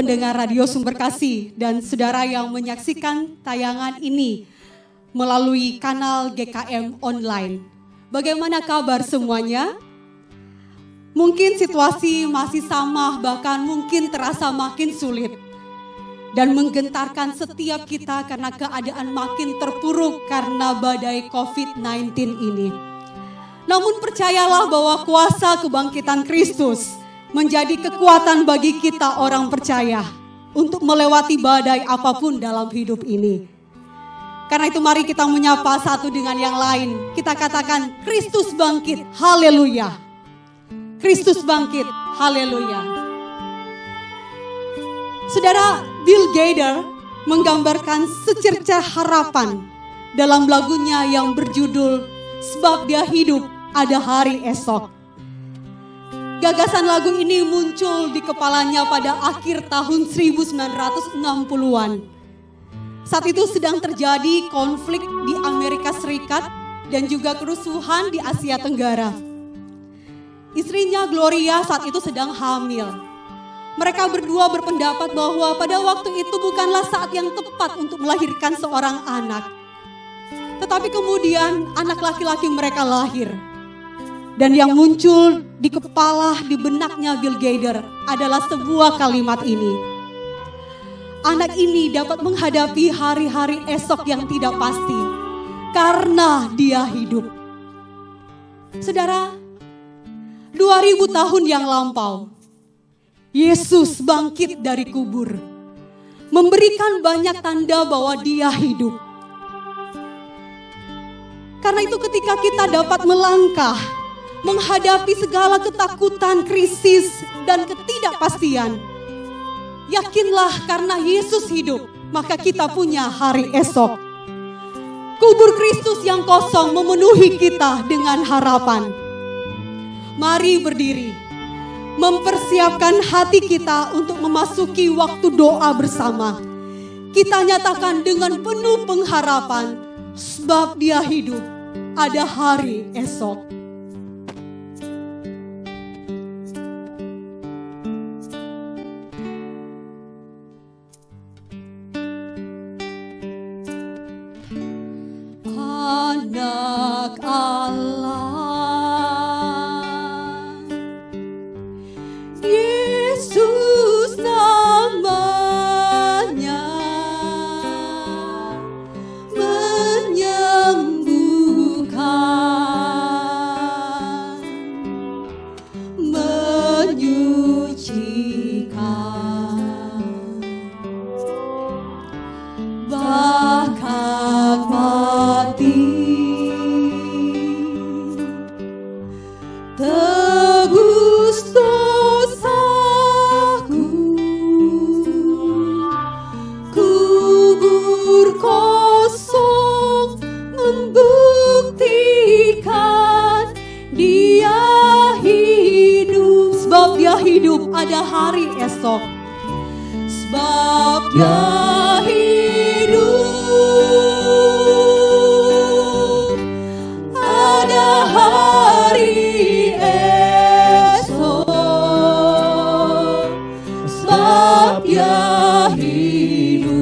pendengar Radio Sumber Kasih dan saudara yang menyaksikan tayangan ini melalui kanal GKM Online. Bagaimana kabar semuanya? Mungkin situasi masih sama, bahkan mungkin terasa makin sulit dan menggentarkan setiap kita karena keadaan makin terpuruk karena badai COVID-19 ini. Namun percayalah bahwa kuasa kebangkitan Kristus menjadi kekuatan bagi kita orang percaya untuk melewati badai apapun dalam hidup ini. Karena itu mari kita menyapa satu dengan yang lain. Kita katakan Kristus bangkit, haleluya. Kristus bangkit, haleluya. Saudara, Bill Gaither menggambarkan secercah harapan dalam lagunya yang berjudul Sebab Dia Hidup Ada Hari Esok. Gagasan lagu ini muncul di kepalanya pada akhir tahun 1960-an. Saat itu sedang terjadi konflik di Amerika Serikat dan juga kerusuhan di Asia Tenggara. Istrinya Gloria saat itu sedang hamil. Mereka berdua berpendapat bahwa pada waktu itu bukanlah saat yang tepat untuk melahirkan seorang anak. Tetapi kemudian anak laki-laki mereka lahir. Dan yang muncul di kepala, di benaknya Bill Gaither adalah sebuah kalimat ini. Anak ini dapat menghadapi hari-hari esok yang tidak pasti karena dia hidup. Saudara, 2000 tahun yang lampau, Yesus bangkit dari kubur, memberikan banyak tanda bahwa dia hidup. Karena itu ketika kita dapat melangkah, menghadapi segala ketakutan, krisis, dan ketidakpastian, yakinlah karena Yesus hidup, maka kita punya hari esok. Kubur Kristus yang kosong memenuhi kita dengan harapan. Mari berdiri, mempersiapkan hati kita untuk memasuki waktu doa bersama. Kita nyatakan dengan penuh pengharapan, sebab Dia hidup, ada hari esok. Anak Allah, Yesus namanya, menyembuhkan, menyucikan, bahkan mati. Tebus dosaku, kubur kosong membuktikan Dia hidup. Sebab Dia hidup, ada hari esok. Sebab Dia hidup, ada hari Dia hidup,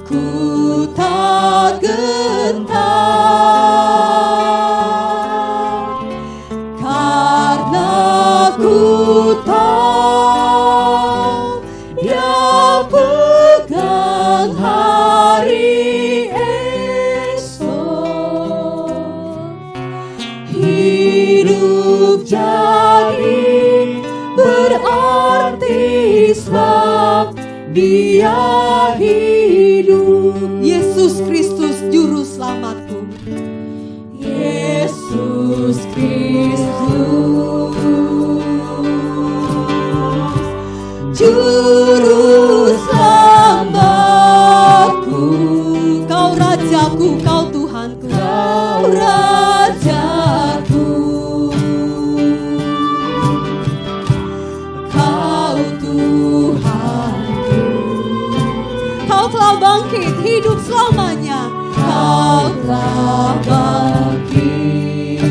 ku tak gentar, karena ku tahu Dia pegang hari esok. Hidup jadi berarti sebab Dia hidup. Yesus Kristus juru selamatku, Yesus Kristus juru selamatku. Kau Rajaku, Kau Tuhanku, Kau Rajaku, Kau Tuhanku. Kau telah bangkit, hidup selamanya. Kau telah bangkit,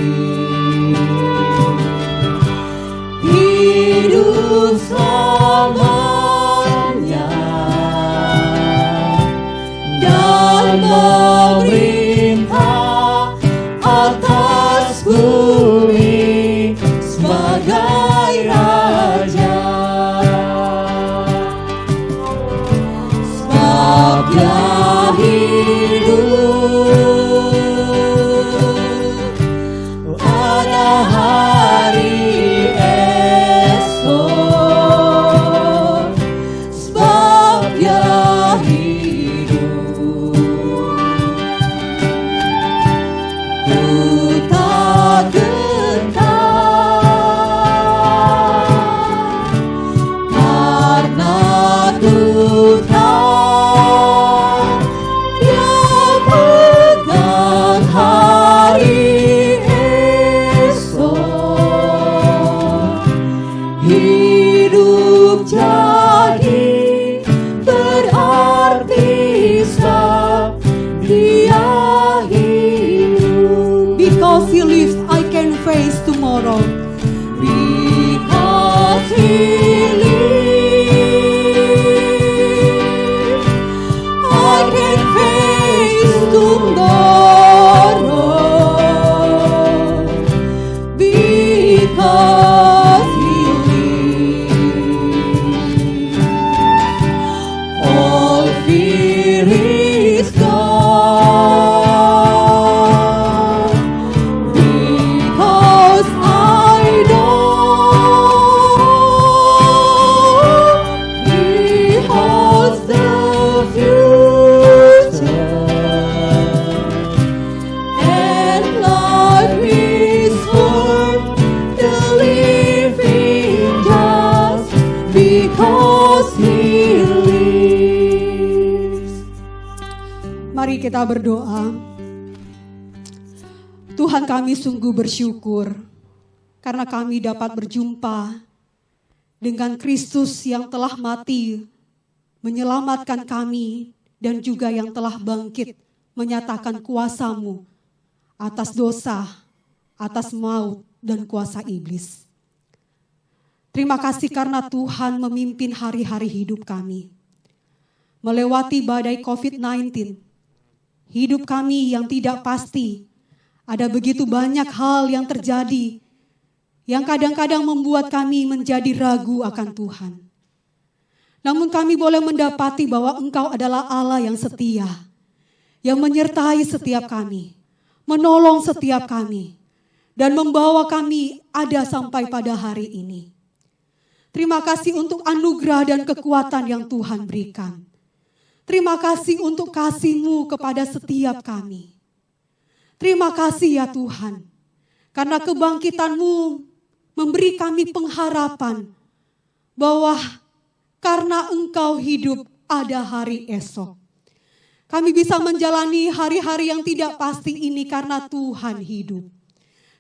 dia hidup, ada hari esok, sebab dia hidup. Ku tak gentar, karena Tuhan dia pegang hari esok. Hidup jadi berarti sebab dia hidup. Because he lives, I can face tomorrow. Because he lives, I can face tomorrow. Because he lives, all fear is gone. Because I know he holds the future, and life is worth the living just because he lives. Mari kita berdoa. Tuhan, kami sungguh bersyukur karena kami dapat berjumpa dengan Kristus yang telah mati menyelamatkan kami dan juga yang telah bangkit menyatakan kuasa-Mu atas dosa, atas maut dan kuasa iblis. Terima kasih karena Tuhan memimpin hari-hari hidup kami. Melewati badai COVID-19, hidup kami yang tidak pasti. Ada begitu banyak hal yang terjadi yang kadang-kadang membuat kami menjadi ragu akan Tuhan. Namun kami boleh mendapati bahwa Engkau adalah Allah yang setia, yang menyertai setiap kami, menolong setiap kami, dan membawa kami ada sampai pada hari ini. Terima kasih untuk anugerah dan kekuatan yang Tuhan berikan. Terima kasih untuk kasih-Mu kepada setiap kami. Terima kasih ya Tuhan, karena kebangkitan-Mu memberi kami pengharapan bahwa karena Engkau hidup ada hari esok. Kami bisa menjalani hari-hari yang tidak pasti ini karena Tuhan hidup.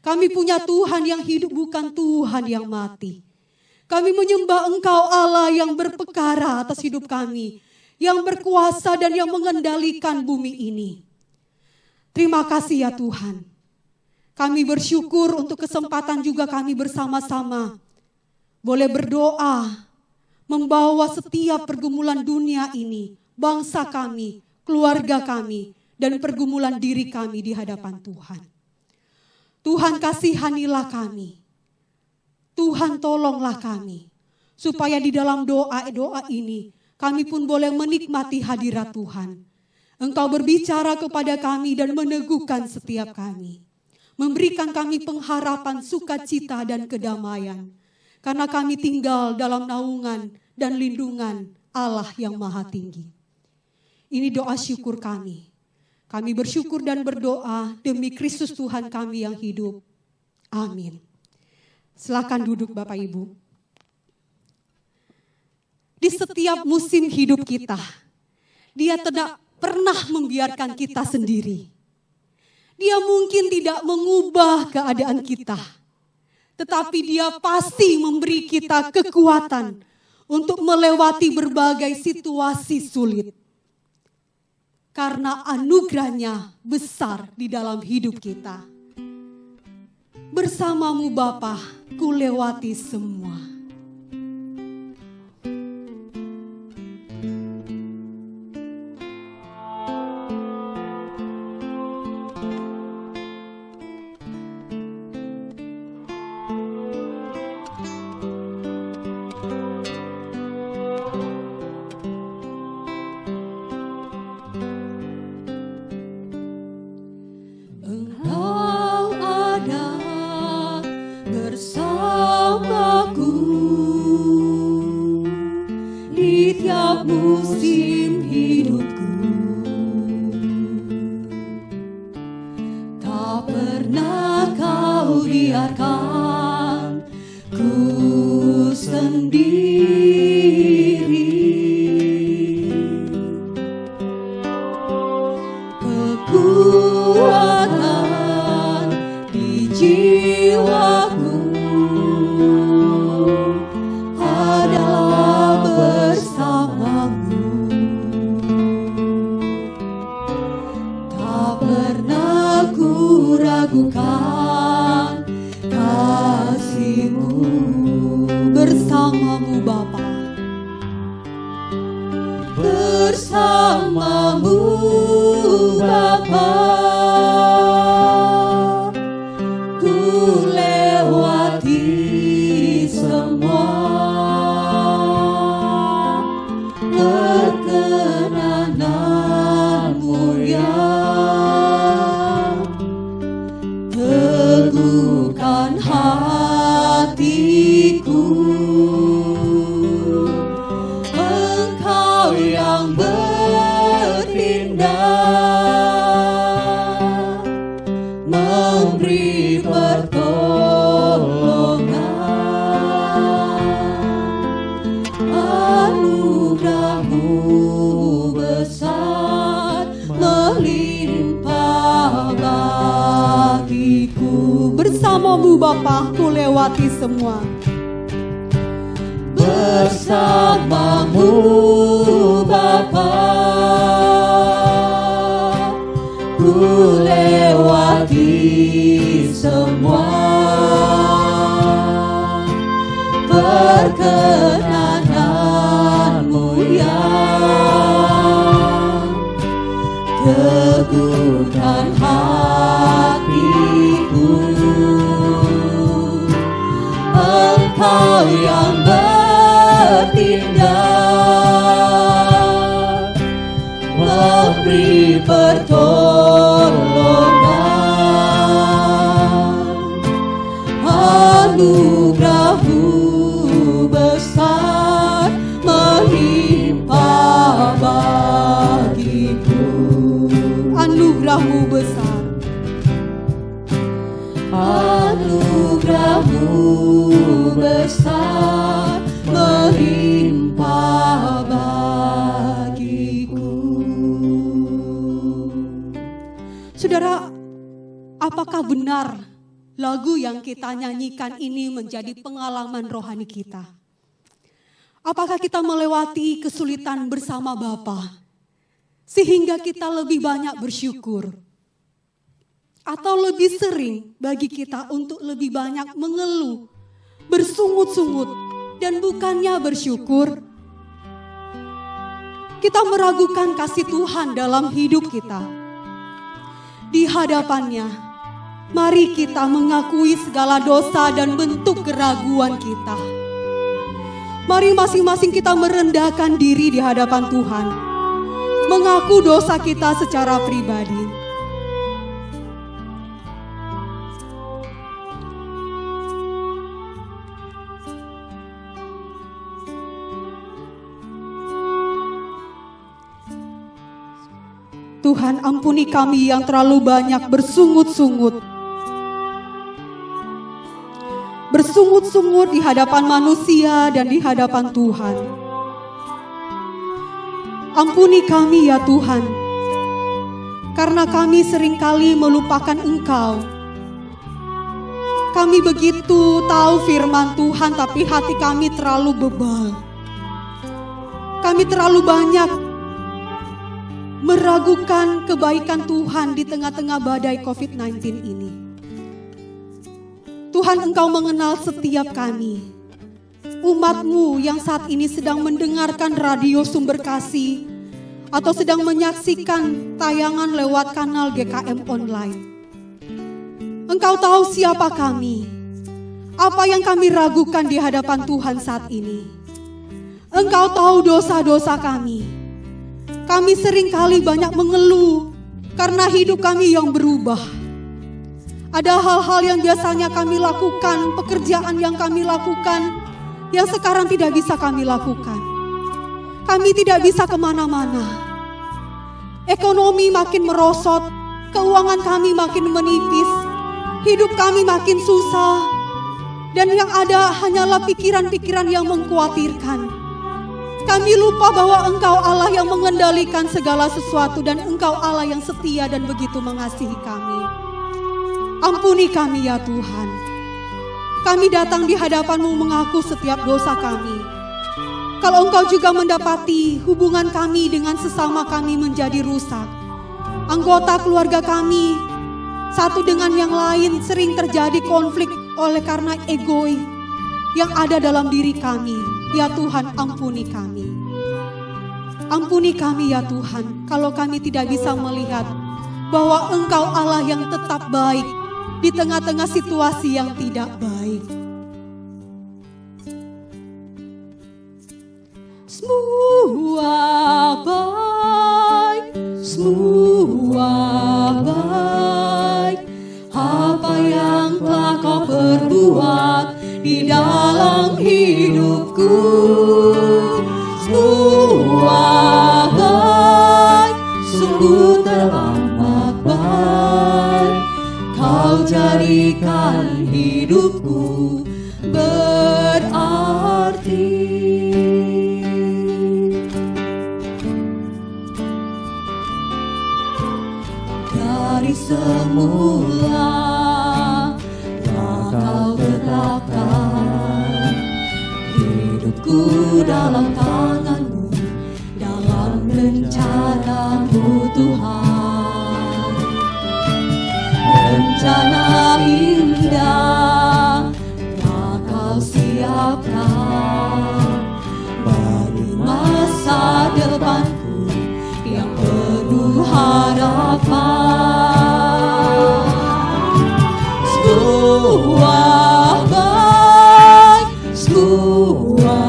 Kami punya Tuhan yang hidup, bukan Tuhan yang mati. Kami menyembah Engkau Allah yang berperkara atas hidup kami, yang berkuasa dan yang mengendalikan bumi ini. Terima kasih ya Tuhan. Kami bersyukur untuk kesempatan juga kami bersama-sama boleh berdoa, membawa setiap pergumulan dunia ini, bangsa kami, keluarga kami, dan pergumulan diri kami di hadapan Tuhan. Tuhan kasihanilah kami. Tuhan tolonglah kami. Supaya di dalam doa-doa ini kami pun boleh menikmati hadirat Tuhan. Engkau berbicara kepada kami dan meneguhkan setiap kami. Memberikan kami pengharapan, sukacita dan kedamaian. Karena kami tinggal dalam naungan dan lindungan Allah yang Maha Tinggi. Ini doa syukur kami. Kami bersyukur dan berdoa demi Kristus Tuhan kami yang hidup. Amin. Silakan duduk Bapak Ibu. Di setiap musim hidup kita, Dia tidak pernah membiarkan kita sendiri. Dia mungkin tidak mengubah keadaan kita, tetapi Dia pasti memberi kita kekuatan untuk melewati berbagai situasi sulit. Karena anugerahnya besar di dalam hidup kita. Bersamamu Bapa, ku lewati semua. kekuatan di jiwaku adalah bersamamu. Tak pernah ku ragukan kasih-Mu. Bersamamu Bapa, bersamamu Bapa, ku lewati semua perkenanan-Mu yang teguhkan hatiku. Engkau yang bertindak, memberi pertolongan. Anugerah-Mu besar melimpah bagiku. Bersamamu Bapa, ku lewati semua. Bersamamu Bapa, ku lewati semua perkenanan-Mu yang teguhkan hatiku. Engkau yang bertindak, memberi pertolongan. Anugerah-Mu besar melimpah bagiku. Anugerah-Mu besar, anugerah-Mu besar melimpah bagiku. Saudara, apakah benar lagu yang kita nyanyikan ini menjadi pengalaman rohani kita? Apakah kita melewati kesulitan bersama Bapa sehingga kita lebih banyak bersyukur? Atau lebih sering bagi kita untuk lebih banyak mengeluh, bersungut-sungut, dan bukannya bersyukur? Kita meragukan kasih Tuhan dalam hidup kita. Di hadapannya, mari kita mengakui segala dosa dan bentuk keraguan kita. Mari masing-masing kita merendahkan diri di hadapan Tuhan, mengaku dosa kita secara pribadi. Tuhan, ampuni kami yang terlalu banyak bersungut-sungut. Bersungut-sungut di hadapan manusia dan di hadapan Tuhan. Ampuni kami ya Tuhan, karena kami seringkali melupakan Engkau. Kami begitu tahu firman Tuhan, tapi hati kami terlalu bebal. Kami terlalu banyak meragukan kebaikan Tuhan di tengah-tengah badai COVID-19 ini. Tuhan, Engkau mengenal setiap kami, umat-Mu yang saat ini sedang mendengarkan radio Sumber Kasih atau sedang menyaksikan tayangan lewat kanal GKM Online. Engkau tahu siapa kami, apa yang kami ragukan di hadapan Tuhan saat ini. Engkau tahu dosa-dosa kami. Kami seringkali banyak mengeluh karena hidup kami yang berubah. Ada hal-hal yang biasanya kami lakukan, pekerjaan yang kami lakukan, yang sekarang tidak bisa kami lakukan. Kami tidak bisa kemana-mana. Ekonomi makin merosot, keuangan kami makin menipis, hidup kami makin susah, dan yang ada hanyalah pikiran-pikiran yang mengkhawatirkan. Kami lupa bahwa Engkau Allah yang mengendalikan segala sesuatu dan Engkau Allah yang setia dan begitu mengasihi kami. Ampuni kami ya Tuhan. Kami datang di hadapan-Mu mengaku setiap dosa kami. Kalau Engkau juga mendapati hubungan kami dengan sesama kami menjadi rusak. Anggota keluarga kami satu dengan yang lain sering terjadi konflik oleh karena egois yang ada dalam diri kami. Ya Tuhan, ampuni kami. Ampuni kami ya Tuhan, kalau kami tidak bisa melihat bahwa Engkau Allah yang tetap baik di tengah-tengah situasi yang tidak baik. Semua baik, semua baik. Apa yang telah Kau perbuat di dalam hidupku, semua baik, sungguh teramat baik. Kau jadikan hidupku berarti. Dari semula Kau tetapkan hidupku dalam tangan-Mu, dalam rencana-Mu Tuhan. Rencana indah telah Kau siapkan bagi masa depanku yang penuh harapan. Semua baik, semua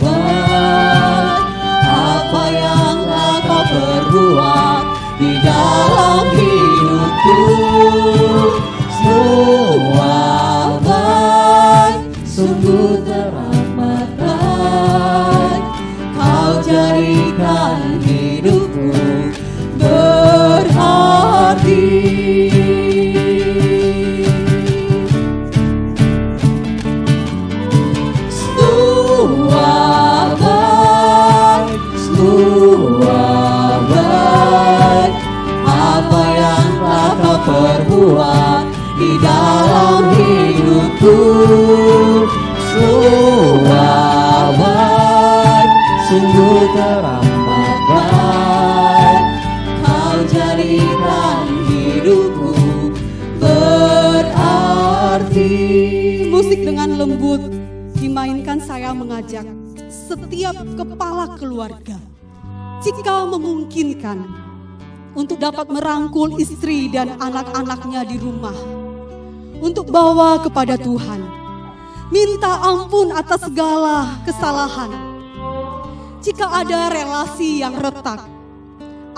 baik. Apa yang telah Kau perbuat di dalam hidupku, semua baik, sungguh teramat baik. Kau jadikan hidupku berarti. Perbuat di dalam hidupku, semua baik, sungguh teramat baik. Kau jadikan hidupku berarti. Musik dengan lembut dimainkan, saya mengajak setiap kepala keluarga, jika memungkinkan, untuk dapat merangkul istri dan anak-anaknya di rumah, untuk bawa kepada Tuhan, minta ampun atas segala kesalahan. Jika ada relasi yang retak,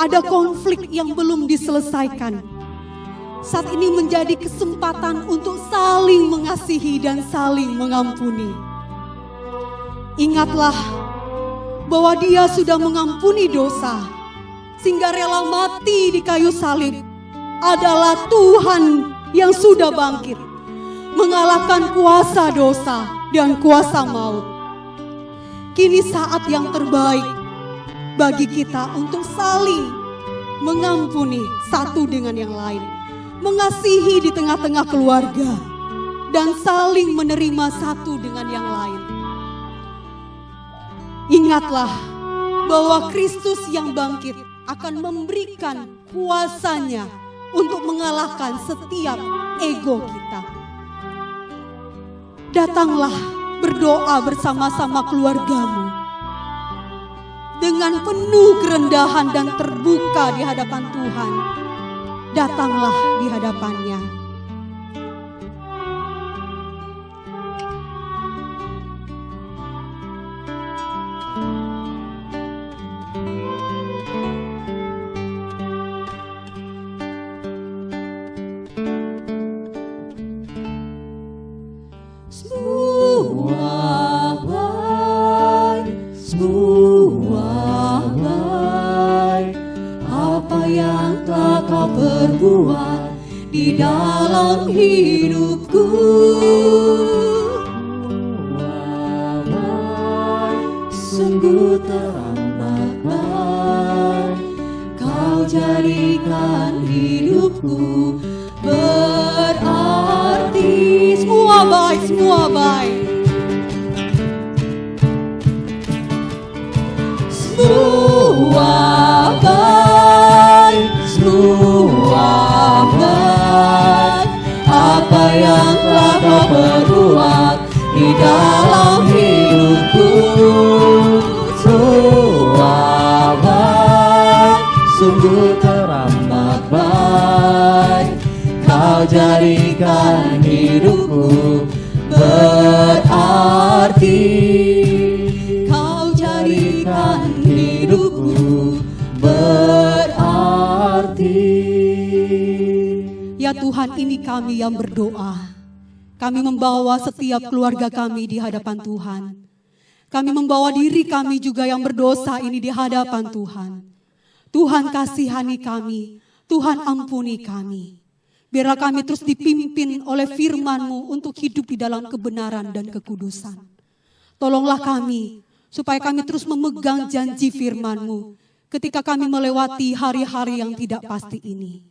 ada konflik yang belum diselesaikan, saat ini menjadi kesempatan untuk saling mengasihi dan saling mengampuni. Ingatlah bahwa Dia sudah mengampuni dosa, sehingga rela mati di kayu salib. Adalah Tuhan yang sudah bangkit, mengalahkan kuasa dosa dan kuasa maut. Kini saat yang terbaik bagi kita untuk saling mengampuni satu dengan yang lain, mengasihi di tengah-tengah keluarga, dan saling menerima satu dengan yang lain. Ingatlah bahwa Kristus yang bangkit akan memberikan kuasanya untuk mengalahkan setiap ego kita. Datanglah berdoa bersama-sama keluargamu dengan penuh kerendahan dan terbuka di hadapan Tuhan. Datanglah di hadapannya. Perbuat di dalam hidupku, sungguh jadikan hidupku berarti. Semua baik, semua baik. Semua baik, semua baik. Apa yang telah kau perbuat di dalam hidupku, semua baik, sungguh teramat baik. Kau jadikan hidupku berarti. Kau jadikan hidupku berarti. Ya Tuhan, ini kami yang berdoa. Kami membawa setiap keluarga kami di hadapan Tuhan. Kami membawa diri kami juga yang berdosa ini di hadapan Tuhan. Tuhan kasihani kami, Tuhan ampuni kami. Biarlah kami terus dipimpin oleh firman-Mu untuk hidup di dalam kebenaran dan kekudusan. Tolonglah kami, supaya kami terus memegang janji firman-Mu ketika kami melewati hari-hari yang tidak pasti ini.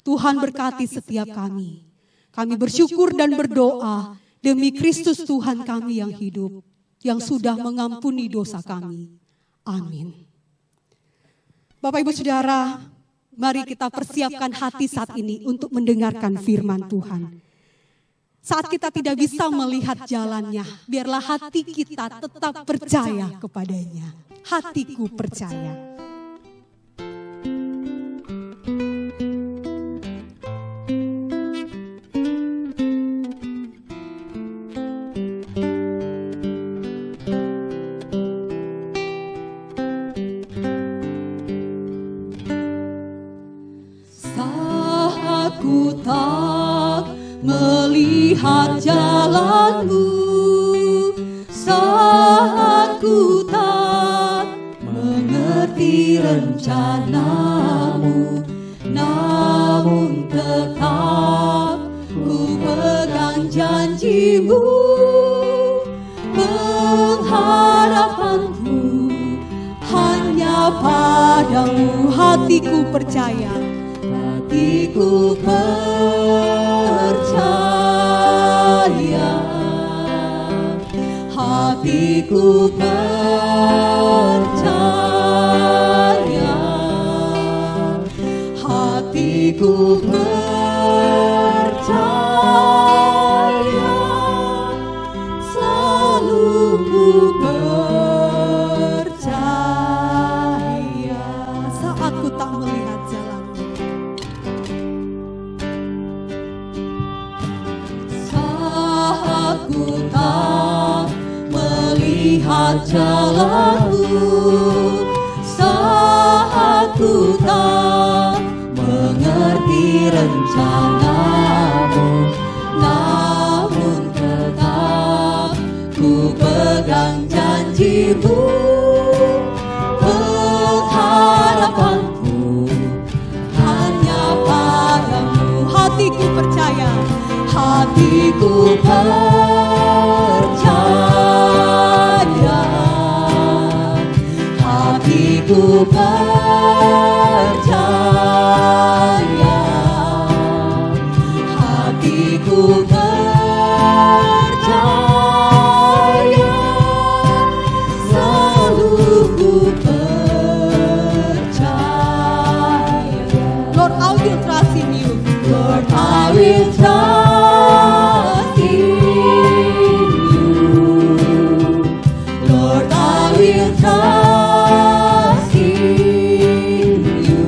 Tuhan berkati setiap kami. Kami bersyukur dan berdoa demi Kristus Tuhan kami yang hidup, yang sudah mengampuni dosa kami. Amin. Bapak Ibu Saudara, mari kita persiapkan hati saat ini untuk mendengarkan firman Tuhan. Saat kita tidak bisa melihat jalannya, biarlah hati kita tetap percaya kepadanya. Hatiku percaya. Melihat jalanmu, saat ku tak mengerti rencanamu, namun tetap ku pegang janjimu. Pengharapanku hanya padamu. Hatiku percaya, hatiku percaya, hatiku percaya, hatiku percaya, selalu ku percaya. Saat ku tak melihat jalanmu, aku tak melihat jalanmu, saat ku tak mengerti rencanamu, namun tetap ku pegang janjimu. Pengharapanku hanya padamu. Hatiku percaya, hatiku percaya, hatiku percaya, hatiku percaya, selalu ku percaya. Lord, I will trust in you. Lord, I will trust in you. Lord, I will trust in you.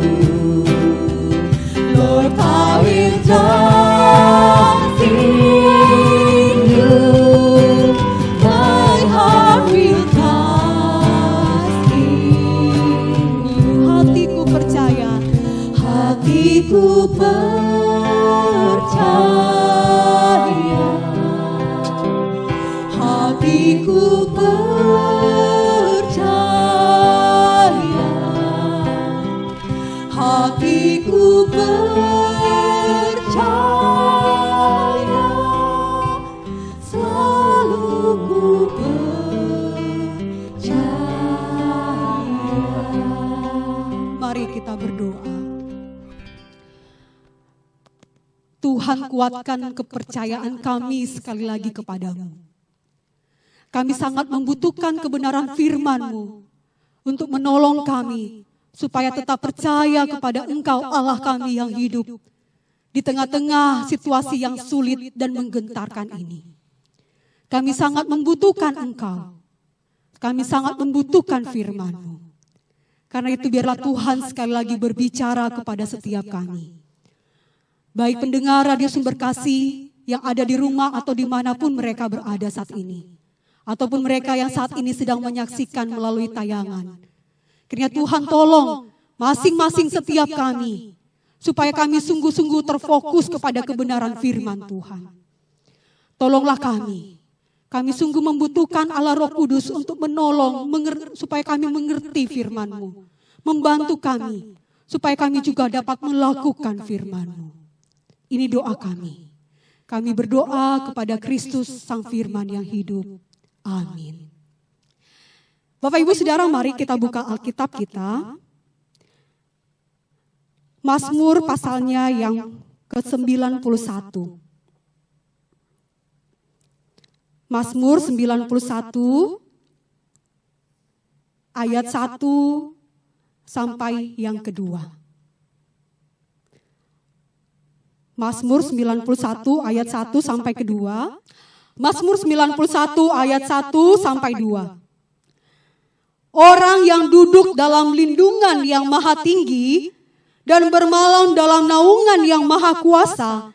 Lord, I will trust in you. My heart will trust in you. Hatiku percaya, hatiku percaya, hatiku percaya, hatiku percaya, selalu ku percaya. Mari kita berdoa. Tuhan kuatkan kepercayaan kami sekali lagi kepadamu. Kami sangat membutuhkan kebenaran firman-Mu untuk menolong kami supaya tetap percaya kepada Engkau Allah kami yang hidup di tengah-tengah situasi yang sulit dan menggentarkan ini. Kami sangat membutuhkan Engkau. Kami sangat membutuhkan firman-Mu. Karena itu biarlah Tuhan sekali lagi berbicara kepada setiap kami. Baik pendengar Radio Sumber Kasih yang ada di rumah atau dimanapun mereka berada saat ini. Ataupun mereka yang saat ini sedang menyaksikan melalui tayangan. Kiranya Tuhan tolong masing-masing setiap kami. Supaya kami sungguh-sungguh terfokus kepada kebenaran firman Tuhan. Tolonglah kami. Kami sungguh membutuhkan Allah Roh Kudus untuk menolong, supaya kami mengerti firman-Mu. Membantu kami, supaya kami juga dapat melakukan firman-Mu. Ini doa kami. Kami berdoa kepada Kristus Sang Firman yang hidup. Amin. Bapak Ibu Saudara, mari kita buka Alkitab kita. Mazmur pasalnya yang ke-91. Mazmur 91 ayat 1 sampai yang kedua. Mazmur 91 ayat 1 sampai kedua. Mazmur 91 ayat 1 sampai 2. Orang yang duduk dalam lindungan yang maha tinggi dan bermalam dalam naungan yang maha kuasa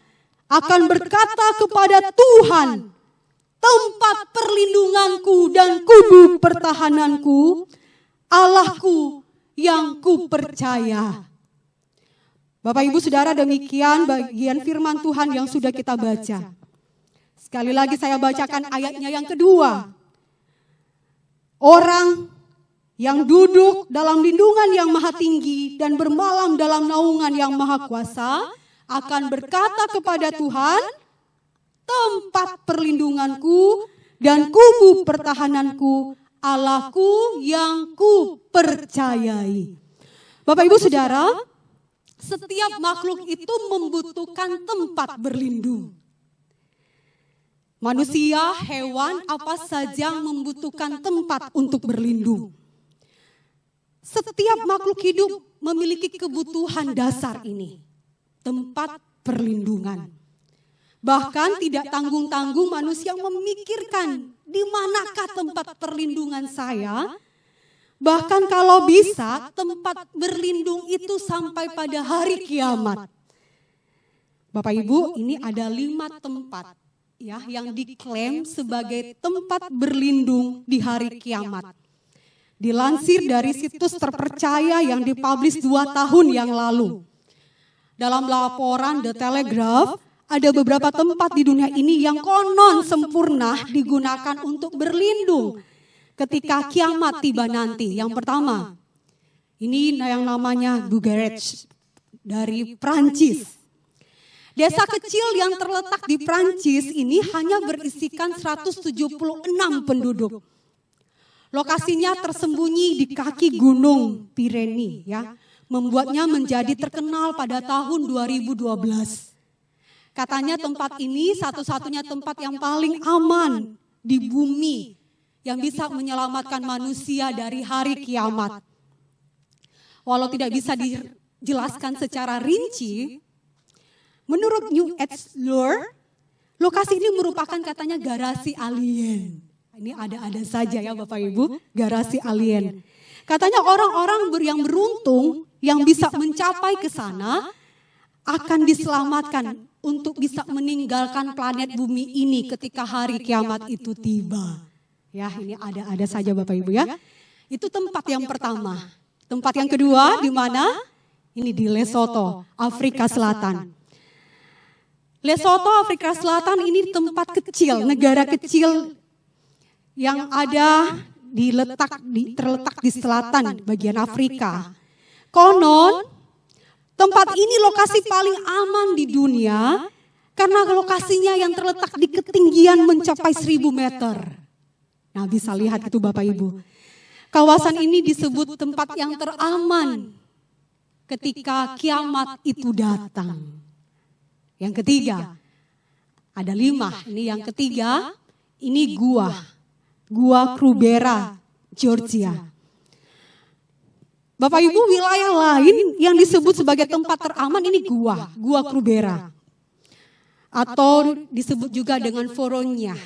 akan berkata kepada Tuhan, tempat perlindunganku dan kubu pertahananku, Allahku yang kupercaya. Bapak Ibu Saudara, demikian bagian firman Tuhan yang sudah kita baca. Sekali lagi saya bacakan ayatnya yang kedua. Orang yang duduk dalam lindungan yang maha tinggi dan bermalam dalam naungan yang maha kuasa akan berkata kepada Tuhan, tempat perlindunganku dan kubu pertahananku, Allahku yang kupercayai. Bapak Ibu Saudara, setiap makhluk itu membutuhkan tempat berlindung. Manusia, hewan, apa saja membutuhkan tempat untuk berlindung. Setiap makhluk hidup memiliki kebutuhan dasar ini, tempat perlindungan. Bahkan tidak tanggung-tanggung manusia memikirkan di manakah tempat perlindungan saya. Bahkan kalau bisa tempat berlindung itu sampai pada hari kiamat. Bapak Ibu, ini ada 5 tempat ya yang diklaim sebagai tempat berlindung di hari kiamat. Dilansir dari situs terpercaya yang dipublish 2 tahun yang lalu. Dalam laporan The Telegraph, ada beberapa tempat di dunia ini yang konon sempurna digunakan untuk berlindung ketika kiamat tiba nanti. Yang pertama, ini yang namanya Bugarech dari Prancis. Desa kecil yang terletak di Prancis ini hanya berisikan 176 penduduk. Lokasinya tersembunyi di kaki gunung Pirene ya, membuatnya menjadi terkenal pada tahun 2012. Katanya tempat ini satu-satunya tempat yang paling aman di bumi yang bisa menyelamatkan manusia dari hari kiamat. Walau tidak bisa dijelaskan secara rinci, menurut New Age Lore, lokasi ini merupakan katanya garasi alien. Ini ada-ada saja ya Bapak Ibu, garasi alien. Katanya orang-orang yang beruntung yang bisa mencapai ke sana akan diselamatkan untuk bisa meninggalkan planet bumi ini ketika hari kiamat itu tiba. Ya, ini ada-ada saja Bapak Ibu ya. Itu tempat yang pertama. Tempat yang kedua di mana? Ini di Lesotho, Afrika Selatan. Lesotho, Afrika Selatan ini tempat kecil, negara kecil yang ada terletak di selatan bagian Afrika. Konon, tempat ini lokasi paling aman di dunia karena lokasinya yang terletak di ketinggian mencapai 1000 meter. Nah, bisa lihat itu Bapak Ibu. Kawasan ini disebut tempat yang teraman ketika kiamat itu datang. Yang ketiga, ada 5. Ini yang ketiga, ini Gua Krubera, Georgia. Bapak Ibu, wilayah lain yang disebut sebagai tempat teraman ini Gua Krubera. Atau disebut juga dengan Voronya.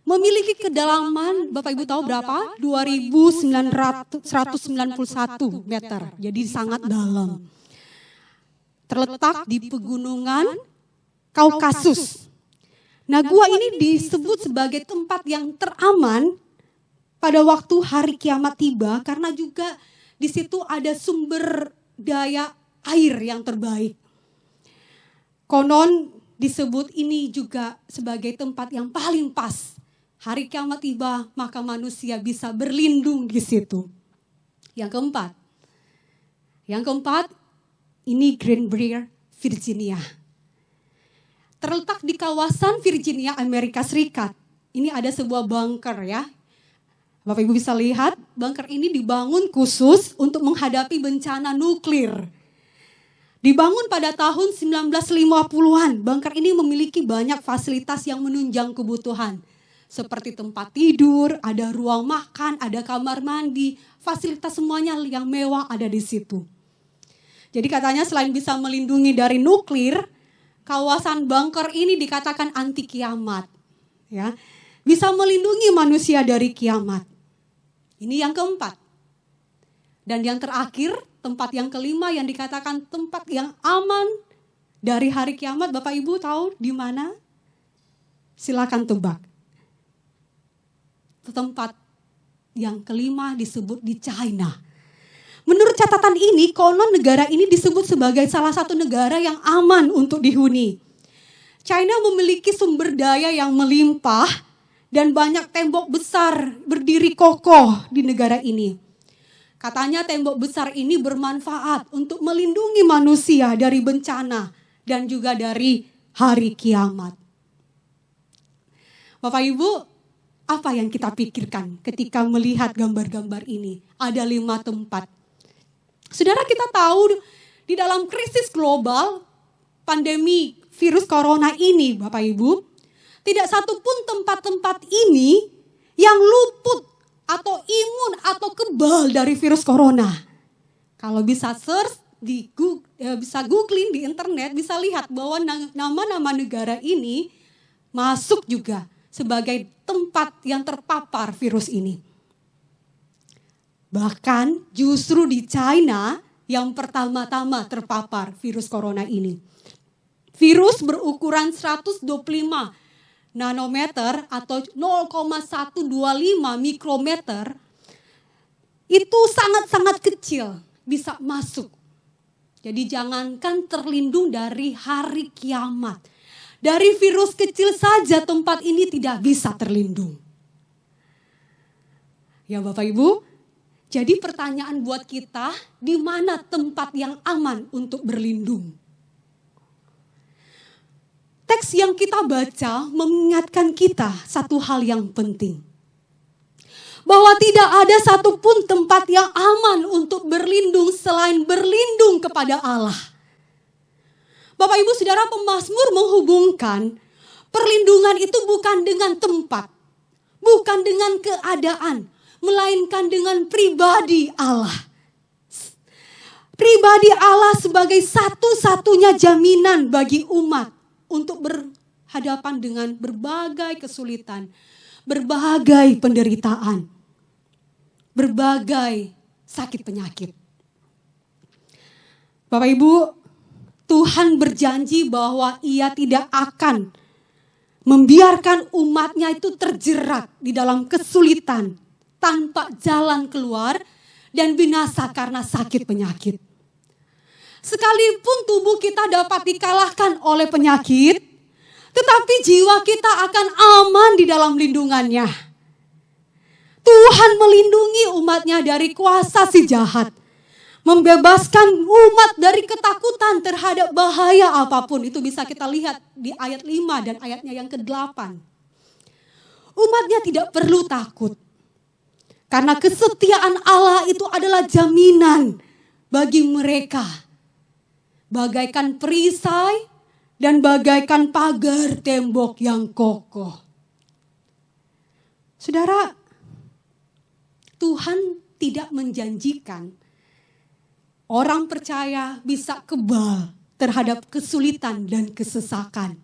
Memiliki kedalaman, Bapak Ibu tahu berapa? 2.191 meter, jadi sangat dalam. Terletak di pegunungan Kaukasus. Nah, gua ini disebut sebagai tempat yang teraman pada waktu hari kiamat tiba, karena juga di situ ada sumber daya air yang terbaik. Konon disebut ini juga sebagai tempat yang paling pas. Hari kiamat tiba, maka manusia bisa berlindung di situ. Yang keempat, ini Greenbrier, Virginia. Terletak di kawasan Virginia, Amerika Serikat. Ini ada sebuah bunker ya. Bapak Ibu bisa lihat, bunker ini dibangun khusus untuk menghadapi bencana nuklir. Dibangun pada tahun 1950-an, bunker ini memiliki banyak fasilitas yang menunjang kebutuhan. Seperti tempat tidur, ada ruang makan, ada kamar mandi, fasilitas semuanya yang mewah ada di situ. Jadi katanya selain bisa melindungi dari nuklir, kawasan bunker ini dikatakan anti kiamat. Ya, bisa melindungi manusia dari kiamat. Ini yang keempat. Dan yang terakhir, tempat yang kelima yang dikatakan tempat yang aman dari hari kiamat. Bapak Ibu tahu di mana? Silakan tebak. Tempat yang kelima disebut di China. Menurut catatan ini, konon negara ini disebut sebagai salah satu negara yang aman untuk dihuni. China memiliki sumber daya yang melimpah dan banyak tembok besar berdiri kokoh di negara ini. Katanya tembok besar ini bermanfaat untuk melindungi manusia dari bencana dan juga dari hari kiamat. Bapak Ibu, apa yang kita pikirkan ketika melihat gambar-gambar ini? Ada 5 tempat. Saudara, kita tahu di dalam krisis global, pandemi virus corona ini, Bapak Ibu, tidak satu pun tempat-tempat ini yang luput atau imun atau kebal dari virus corona. Kalau bisa search, bisa googling di internet, bisa lihat bahwa nama-nama negara ini masuk juga sebagai tempat yang terpapar virus ini. Bahkan justru di China yang pertama-tama terpapar virus corona ini. Virus berukuran 125 nanometer atau 0,125 mikrometer itu sangat-sangat kecil bisa masuk. Jadi jangankan terlindung dari hari kiamat. Dari virus kecil saja tempat ini tidak bisa terlindung. Ya Bapak Ibu, jadi pertanyaan buat kita, di mana tempat yang aman untuk berlindung? Teks yang kita baca mengingatkan kita satu hal yang penting. Bahwa tidak ada satupun tempat yang aman untuk berlindung selain berlindung kepada Allah. Bapak Ibu Saudara, pemazmur menghubungkan perlindungan itu bukan dengan tempat, bukan dengan keadaan, melainkan dengan pribadi Allah. Pribadi Allah sebagai satu-satunya jaminan bagi umat untuk berhadapan dengan berbagai kesulitan, berbagai penderitaan, berbagai sakit penyakit. Bapak Ibu, Tuhan berjanji bahwa Ia tidak akan membiarkan umatnya itu terjerat di dalam kesulitan tanpa jalan keluar dan binasa karena sakit penyakit. Sekalipun tubuh kita dapat dikalahkan oleh penyakit, tetapi jiwa kita akan aman di dalam lindungannya. Tuhan melindungi umatnya dari kuasa si jahat. Membebaskan umat dari ketakutan terhadap bahaya apapun. Itu bisa kita lihat di ayat 5 dan ayatnya yang ke-8. Umatnya tidak perlu takut. Karena kesetiaan Allah itu adalah jaminan bagi mereka. Bagaikan perisai dan bagaikan pagar tembok yang kokoh. Saudara, Tuhan tidak menjanjikan orang percaya bisa kebal terhadap kesulitan dan kesesakan.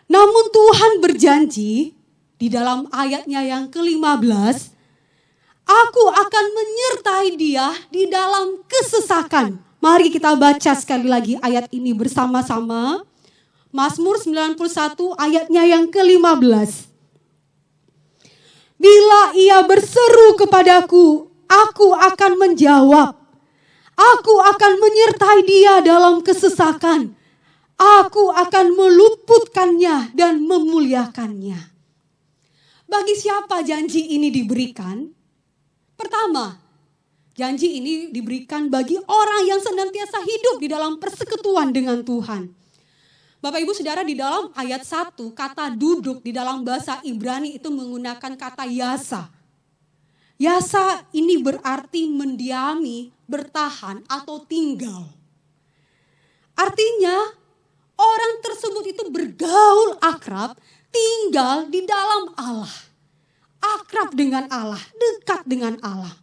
Namun Tuhan berjanji di dalam ayatnya yang ke-15, aku akan menyertai dia di dalam kesesakan. Mari kita baca sekali lagi ayat ini bersama-sama. Mazmur 91 ayatnya yang ke-15. Bila ia berseru kepadaku, aku akan menjawab. Aku akan menyertai dia dalam kesesakan. Aku akan meluputkannya dan memuliakannya. Bagi siapa janji ini diberikan? Pertama, janji ini diberikan bagi orang yang senantiasa hidup di dalam persekutuan dengan Tuhan. Bapak Ibu Saudara, di dalam ayat 1, kata duduk di dalam bahasa Ibrani itu menggunakan kata yasa. Yasa ini berarti mendiami, bertahan atau tinggal. Artinya orang tersebut itu bergaul akrab, tinggal di dalam Allah. Akrab dengan Allah, dekat dengan Allah.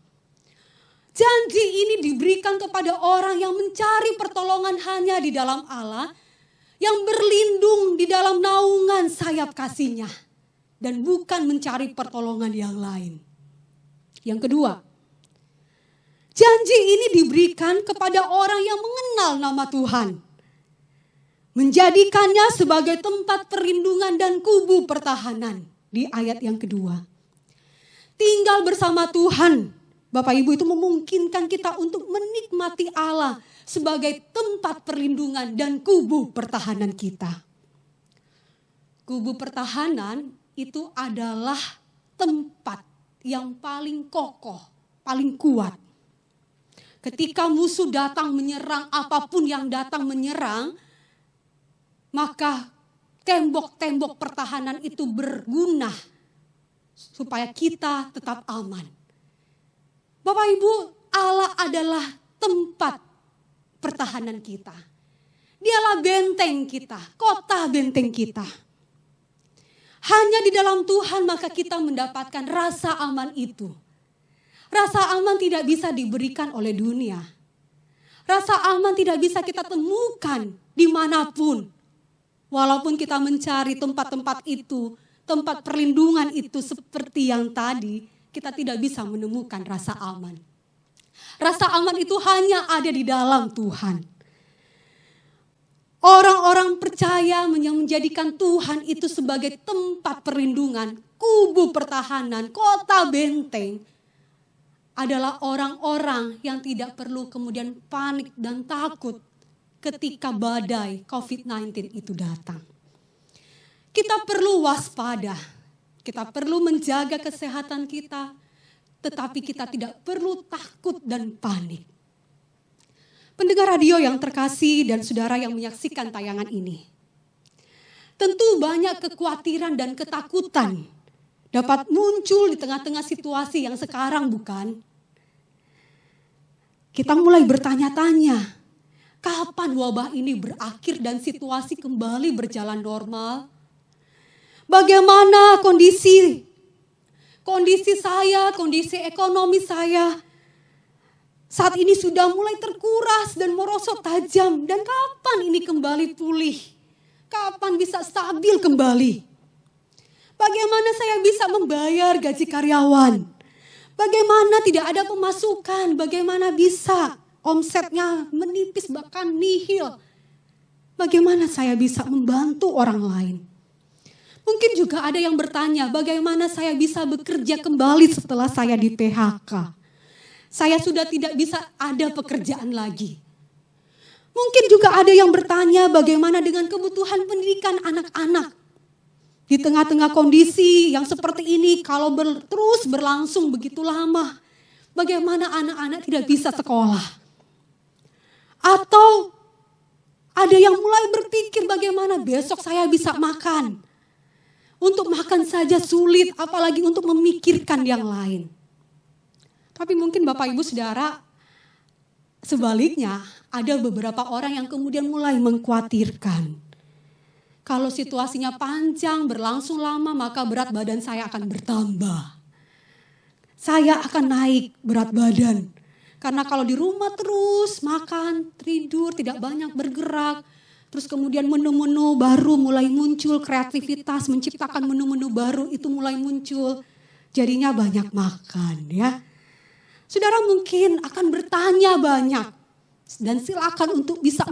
Janji ini diberikan kepada orang yang mencari pertolongan hanya di dalam Allah, yang berlindung di dalam naungan sayap kasih-Nya, dan bukan mencari pertolongan yang lain. Yang kedua, janji ini diberikan kepada orang yang mengenal nama Tuhan, menjadikannya sebagai tempat perlindungan dan kubu pertahanan. Di ayat yang kedua, tinggal bersama Tuhan, Bapak Ibu, itu memungkinkan kita untuk menikmati Allah sebagai tempat perlindungan dan kubu pertahanan kita. Kubu pertahanan itu adalah tempat yang paling kokoh, paling kuat. Ketika musuh datang menyerang, apapun yang datang menyerang, maka tembok-tembok pertahanan itu berguna supaya kita tetap aman. Bapak Ibu, Allah adalah tempat pertahanan kita. Dialah benteng kita, kota benteng kita. Hanya di dalam Tuhan maka kita mendapatkan rasa aman itu. Rasa aman tidak bisa diberikan oleh dunia. Rasa aman tidak bisa kita temukan dimanapun. Walaupun kita mencari tempat-tempat itu, tempat perlindungan itu seperti yang tadi, kita tidak bisa menemukan rasa aman. Rasa aman itu hanya ada di dalam Tuhan. Orang-orang percaya yang menjadikan Tuhan itu sebagai tempat perlindungan, kubu pertahanan, kota benteng, adalah orang-orang yang tidak perlu kemudian panik dan takut ketika badai COVID-19 itu datang. Kita perlu waspada, kita perlu menjaga kesehatan kita, tetapi kita tidak perlu takut dan panik. Pendengar radio yang terkasih dan saudara yang menyaksikan tayangan ini, tentu banyak kekhawatiran dan ketakutan dapat muncul di tengah-tengah situasi yang sekarang, bukan? Kita mulai bertanya-tanya, kapan wabah ini berakhir dan situasi kembali berjalan normal? Bagaimana kondisi saya, kondisi ekonomi saya saat ini sudah mulai terkuras dan merosot tajam. Dan kapan ini kembali pulih? Kapan bisa stabil kembali? Bagaimana saya bisa membayar gaji karyawan? Bagaimana tidak ada pemasukan? Bagaimana bisa omsetnya menipis bahkan nihil? Bagaimana saya bisa membantu orang lain? Mungkin juga ada yang bertanya, bagaimana saya bisa bekerja kembali setelah saya di PHK? Saya sudah tidak bisa ada pekerjaan lagi. Mungkin juga ada yang bertanya, bagaimana dengan kebutuhan pendidikan anak-anak? Di tengah-tengah kondisi yang seperti ini, kalau terus berlangsung begitu lama, bagaimana anak-anak tidak bisa sekolah? Atau ada yang mulai berpikir, bagaimana besok saya bisa makan? Untuk makan saja sulit, apalagi untuk memikirkan yang lain. Tapi mungkin Bapak Ibu Saudara Sebaliknya, ada beberapa orang yang kemudian mulai mengkhawatirkan. Kalau situasinya panjang, berlangsung lama, maka berat badan saya akan bertambah. Saya akan naik berat badan. Karena kalau di rumah terus makan, tidur, tidak banyak bergerak. Terus kemudian menu-menu baru mulai muncul, kreativitas menciptakan menu-menu baru itu mulai muncul. Jadinya banyak makan ya. Saudara mungkin akan bertanya banyak. Dan silakan untuk bisa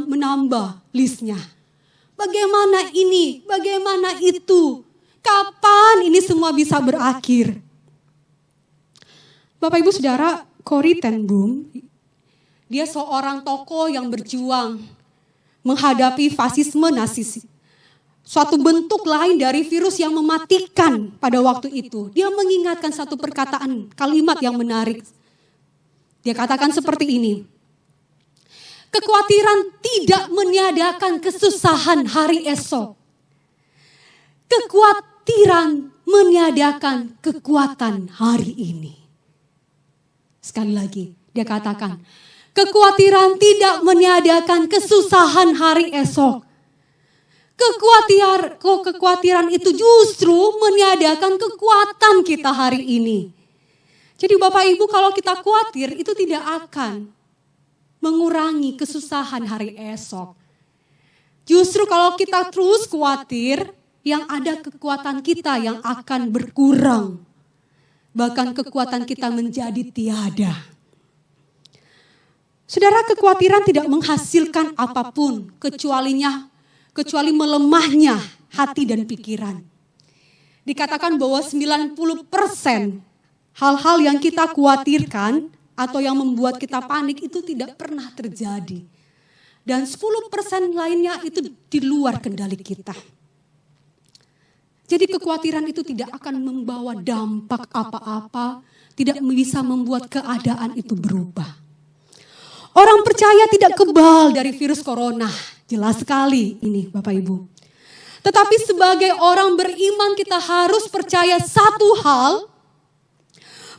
menambah listnya. Bagaimana ini? Bagaimana itu? Kapan ini semua bisa berakhir? Bapak Ibu Saudara, Corrie ten Boom, dia seorang tokoh yang berjuang menghadapi fasisme nasis. Suatu bentuk lain dari virus yang mematikan pada waktu itu. Dia mengingatkan satu perkataan, kalimat yang menarik. Dia katakan seperti ini. Kekhawatiran tidak meniadakan kesusahan hari esok. Kekhawatiran meniadakan kekuatan hari ini. Sekali lagi, dia katakan, kekhawatiran tidak meniadakan kesusahan hari esok. Kekhawatiran itu justru meniadakan kekuatan kita hari ini. Jadi Bapak Ibu, kalau kita khawatir itu tidak akan mengurangi kesusahan hari esok. Justru kalau kita terus khawatir, yang ada kekuatan kita yang akan berkurang. Bahkan kekuatan kita menjadi tiada. Saudara, kekhawatiran tidak menghasilkan apapun kecuali melemahnya hati dan pikiran. Dikatakan bahwa 90% hal-hal yang kita khawatirkan atau yang membuat kita panik itu tidak pernah terjadi. Dan 10% lainnya itu di luar kendali kita. Jadi kekhawatiran itu tidak akan membawa dampak apa-apa, tidak bisa membuat keadaan itu berubah. Orang percaya tidak kebal dari virus corona, jelas sekali ini Bapak Ibu. Tetapi sebagai orang beriman kita harus percaya satu hal,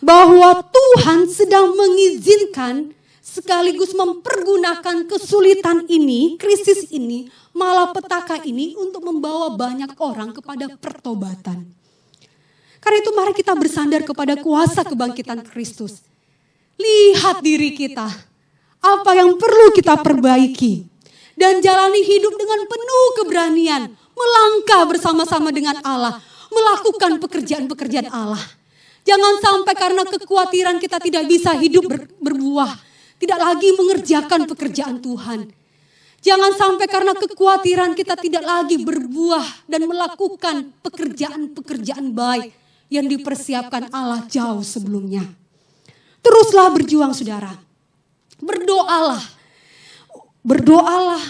bahwa Tuhan sedang mengizinkan sekaligus mempergunakan kesulitan ini, krisis ini, malapetaka ini untuk membawa banyak orang kepada pertobatan. Karena itu mari kita bersandar kepada kuasa kebangkitan Kristus. Lihat diri kita, apa yang perlu kita perbaiki. Dan jalani hidup dengan penuh keberanian, melangkah bersama-sama dengan Allah, melakukan pekerjaan-pekerjaan Allah. Jangan sampai karena kekhawatiran kita tidak bisa hidup berbuah, tidak lagi mengerjakan pekerjaan Tuhan. Jangan sampai karena kekhawatiran kita tidak lagi berbuah dan melakukan pekerjaan-pekerjaan baik yang dipersiapkan Allah jauh sebelumnya. Teruslah berjuang saudara. Berdoalah. Berdoalah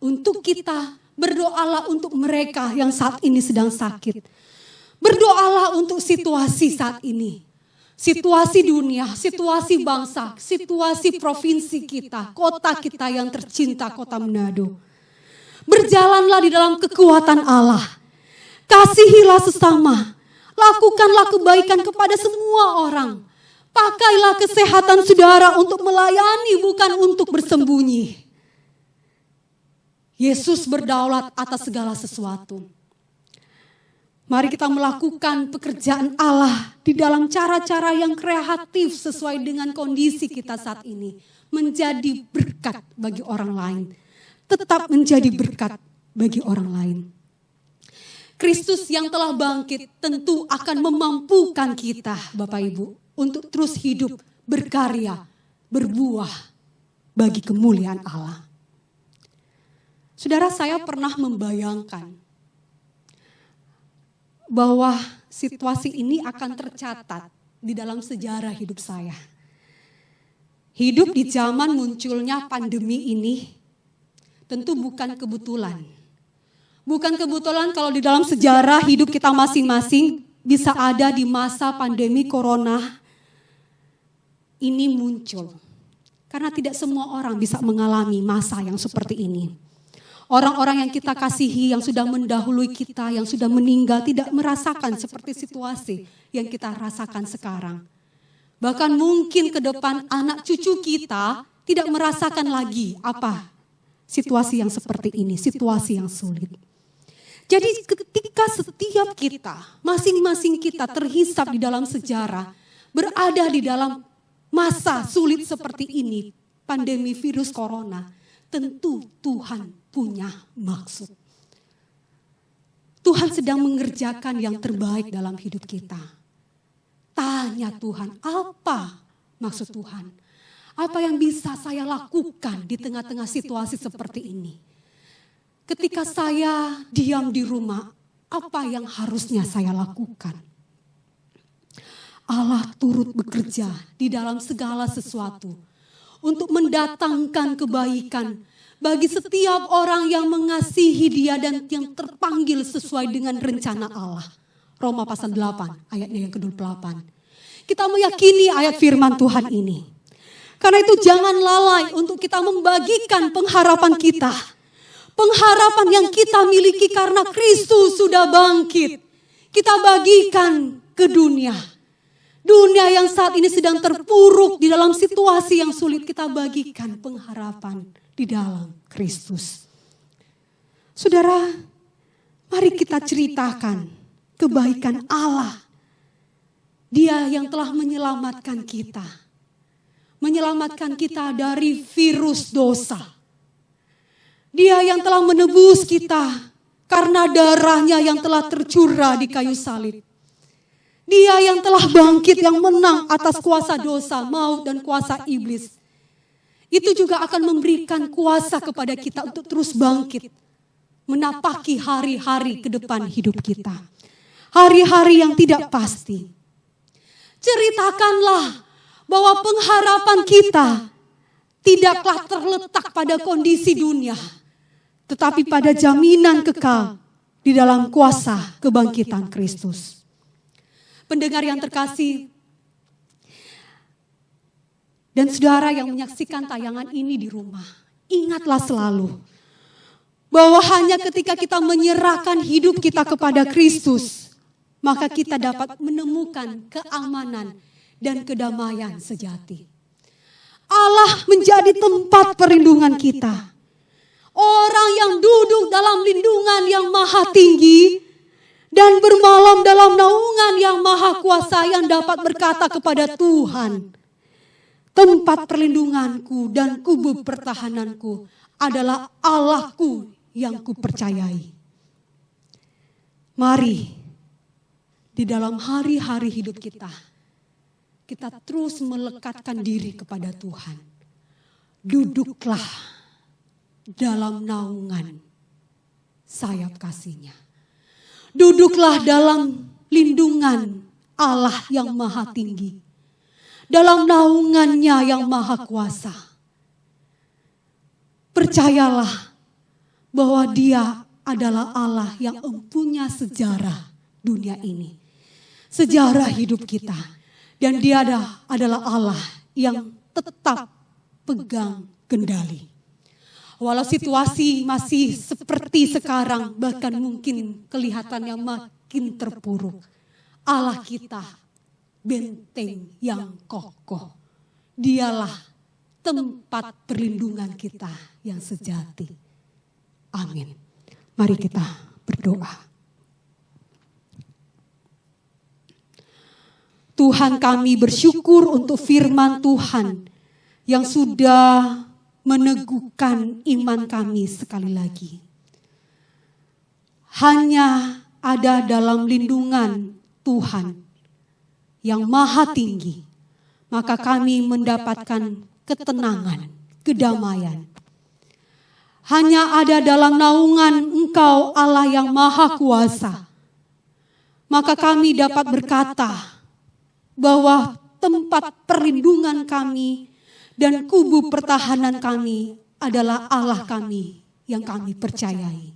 untuk kita. Berdoalah untuk mereka yang saat ini sedang sakit. Berdoalah untuk situasi saat ini. Situasi dunia, situasi bangsa, situasi provinsi kita, kota kita yang tercinta, kota Manado. Berjalanlah di dalam kekuatan Allah. Kasihilah sesama. Lakukanlah kebaikan kepada semua orang. Pakailah kesehatan saudara untuk melayani, bukan untuk bersembunyi. Yesus berdaulat atas segala sesuatu. Mari kita melakukan pekerjaan Allah di dalam cara-cara yang kreatif sesuai dengan kondisi kita saat ini. Menjadi berkat bagi orang lain. Tetap menjadi berkat bagi orang lain. Kristus yang telah bangkit tentu akan memampukan kita Bapak Ibu. Untuk terus hidup, berkarya, berbuah bagi kemuliaan Allah. Saudara, saya pernah membayangkan bahwa situasi ini akan tercatat di dalam sejarah hidup saya. Hidup di zaman munculnya pandemi ini tentu bukan kebetulan. Bukan kebetulan kalau di dalam sejarah hidup kita masing-masing bisa ada di masa pandemi corona ini muncul. Karena tidak semua orang bisa mengalami masa yang seperti ini. Orang-orang yang kita kasihi, yang sudah mendahului kita, yang sudah meninggal, tidak merasakan seperti situasi yang kita rasakan sekarang. Bahkan mungkin ke depan anak cucu kita tidak merasakan lagi apa situasi yang seperti ini, situasi yang sulit. Jadi ketika setiap kita, masing-masing kita terhisap di dalam sejarah, berada di dalam masa sulit seperti ini, pandemi virus corona, tentu Tuhan punya maksud. Tuhan sedang mengerjakan yang terbaik dalam hidup kita. Tanya Tuhan, apa maksud Tuhan? Apa yang bisa saya lakukan di tengah-tengah situasi seperti ini? Ketika saya diam di rumah, apa yang harusnya saya lakukan? Allah turut bekerja di dalam segala sesuatu untuk mendatangkan kebaikan bagi setiap orang yang mengasihi Dia dan yang terpanggil sesuai dengan rencana Allah. Roma pasal 8 ayatnya yang ke-28. Kita meyakini ayat firman Tuhan ini. Karena itu jangan lalai untuk kita membagikan pengharapan kita. Pengharapan yang kita miliki karena Kristus sudah bangkit. Kita bagikan ke dunia. Dunia yang saat ini sedang terpuruk di dalam situasi yang sulit, kita bagikan pengharapan di dalam Kristus. Saudara, mari kita ceritakan kebaikan Allah. Dia yang telah menyelamatkan kita. Menyelamatkan kita dari virus dosa. Dia yang telah menebus kita karena darahnya yang telah tercurah di kayu salib. Dia yang telah bangkit, yang menang atas kuasa dosa, maut dan kuasa iblis. Itu juga akan memberikan kuasa kepada kita untuk terus bangkit. Menapaki hari-hari ke depan hidup kita. Hari-hari yang tidak pasti. Ceritakanlah bahwa pengharapan kita tidaklah terletak pada kondisi dunia, tetapi pada jaminan kekal di dalam kuasa kebangkitan Kristus. Pendengar yang terkasih, dan saudara yang menyaksikan tayangan ini di rumah, ingatlah selalu bahwa hanya ketika kita menyerahkan hidup kita kepada Kristus, maka kita dapat menemukan keamanan dan kedamaian sejati. Allah menjadi tempat perlindungan kita. Orang yang duduk dalam lindungan yang maha tinggi dan bermalam dalam naungan yang maha kuasa yang dapat berkata kepada Tuhan, tempat perlindunganku dan kubu pertahananku adalah Allahku yang kupercayai. Mari di dalam hari-hari hidup kita, kita terus melekatkan diri kepada Tuhan. Duduklah dalam naungan sayap kasih-Nya. Duduklah dalam lindungan Allah yang maha tinggi. Dalam naungan-Nya yang maha kuasa. Percayalah bahwa Dia adalah Allah yang mempunyai sejarah dunia ini. Sejarah hidup kita. Dan Dia adalah Allah yang tetap pegang kendali. Walau situasi masih seperti sekarang, bahkan mungkin kelihatannya makin terpuruk. Allah kita benteng yang kokoh. Dialah tempat perlindungan kita yang sejati. Amin. Mari kita berdoa. Tuhan, kami bersyukur untuk firman Tuhan yang sudah meneguhkan iman kami sekali lagi. Hanya ada dalam lindungan Tuhan yang maha tinggi, maka kami mendapatkan ketenangan, kedamaian. Hanya ada dalam naungan Engkau Allah yang maha kuasa, maka kami dapat berkata bahwa tempat perlindungan kami dan kubu pertahanan kami adalah Allah kami yang kami percayai.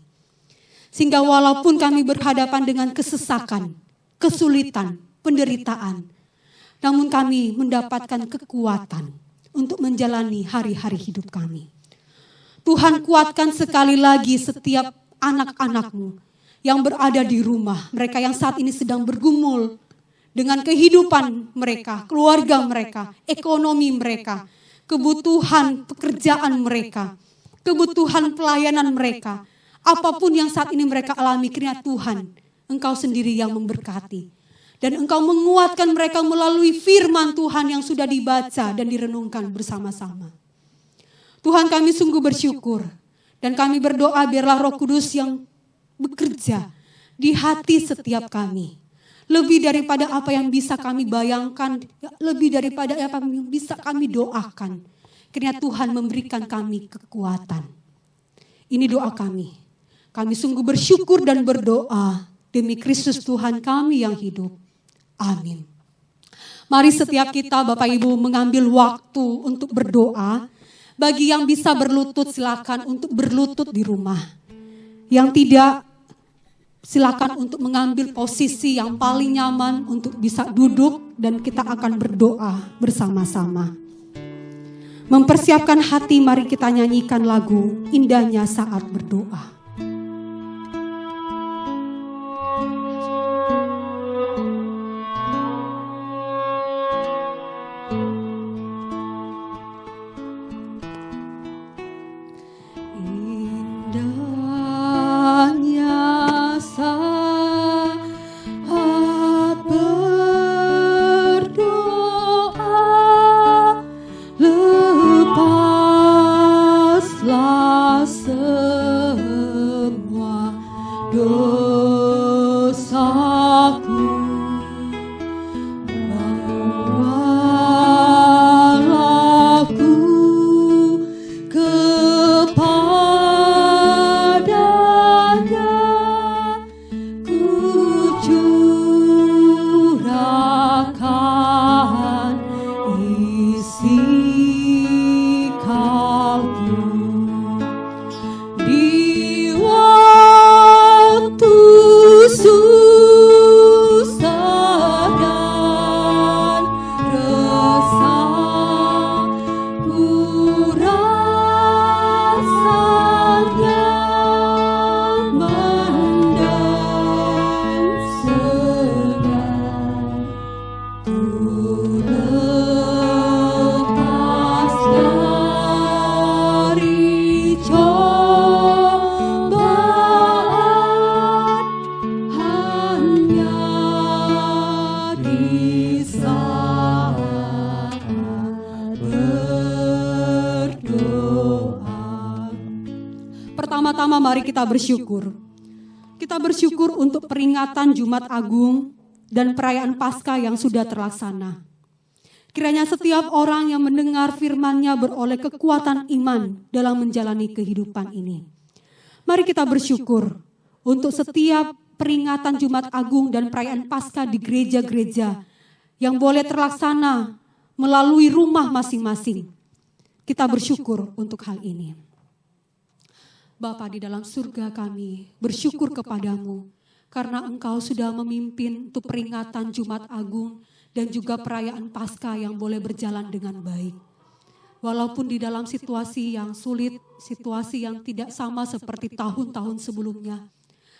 Sehingga walaupun kami berhadapan dengan kesesakan, kesulitan, penderitaan, namun kami mendapatkan kekuatan untuk menjalani hari-hari hidup kami. Tuhan, kuatkan sekali lagi setiap anak-anak-Mu yang berada di rumah, mereka yang saat ini sedang bergumul dengan kehidupan mereka, keluarga mereka, ekonomi mereka. kebutuhan pekerjaan mereka, kebutuhan pelayanan mereka, apapun yang saat ini mereka alami, kiranya Tuhan, Engkau sendiri yang memberkati. Dan Engkau menguatkan mereka melalui firman Tuhan yang sudah dibaca dan direnungkan bersama-sama. Tuhan, kami sungguh bersyukur dan kami berdoa biarlah Roh Kudus yang bekerja di hati setiap kami. Lebih daripada apa yang bisa kami bayangkan, lebih daripada apa yang bisa kami doakan. Kiranya Tuhan memberikan kami kekuatan. Ini doa kami. Kami sungguh bersyukur dan berdoa demi Kristus Tuhan kami yang hidup. Amin. Mari setiap kita Bapak Ibu mengambil waktu untuk berdoa. Bagi yang bisa berlutut silakan untuk berlutut di rumah. Yang tidak, silakan untuk mengambil posisi yang paling nyaman untuk bisa duduk dan kita akan berdoa bersama-sama. Mempersiapkan hati, mari kita nyanyikan lagu Indahnya Saat Berdoa. Pertama-tama mari kita bersyukur. Kita bersyukur untuk peringatan Jumat Agung dan perayaan Paskah yang sudah terlaksana. Kiranya setiap orang yang mendengar firman-Nya beroleh kekuatan iman dalam menjalani kehidupan ini. Mari kita bersyukur untuk setiap peringatan Jumat Agung dan perayaan Paskah di gereja-gereja yang boleh terlaksana melalui rumah masing-masing. Kita bersyukur untuk hal ini. Bapa di dalam surga, kami bersyukur kepadamu karena Engkau sudah memimpin untuk peringatan Jumat Agung dan juga perayaan Paskah yang boleh berjalan dengan baik. Walaupun di dalam situasi yang sulit, situasi yang tidak sama seperti tahun-tahun sebelumnya,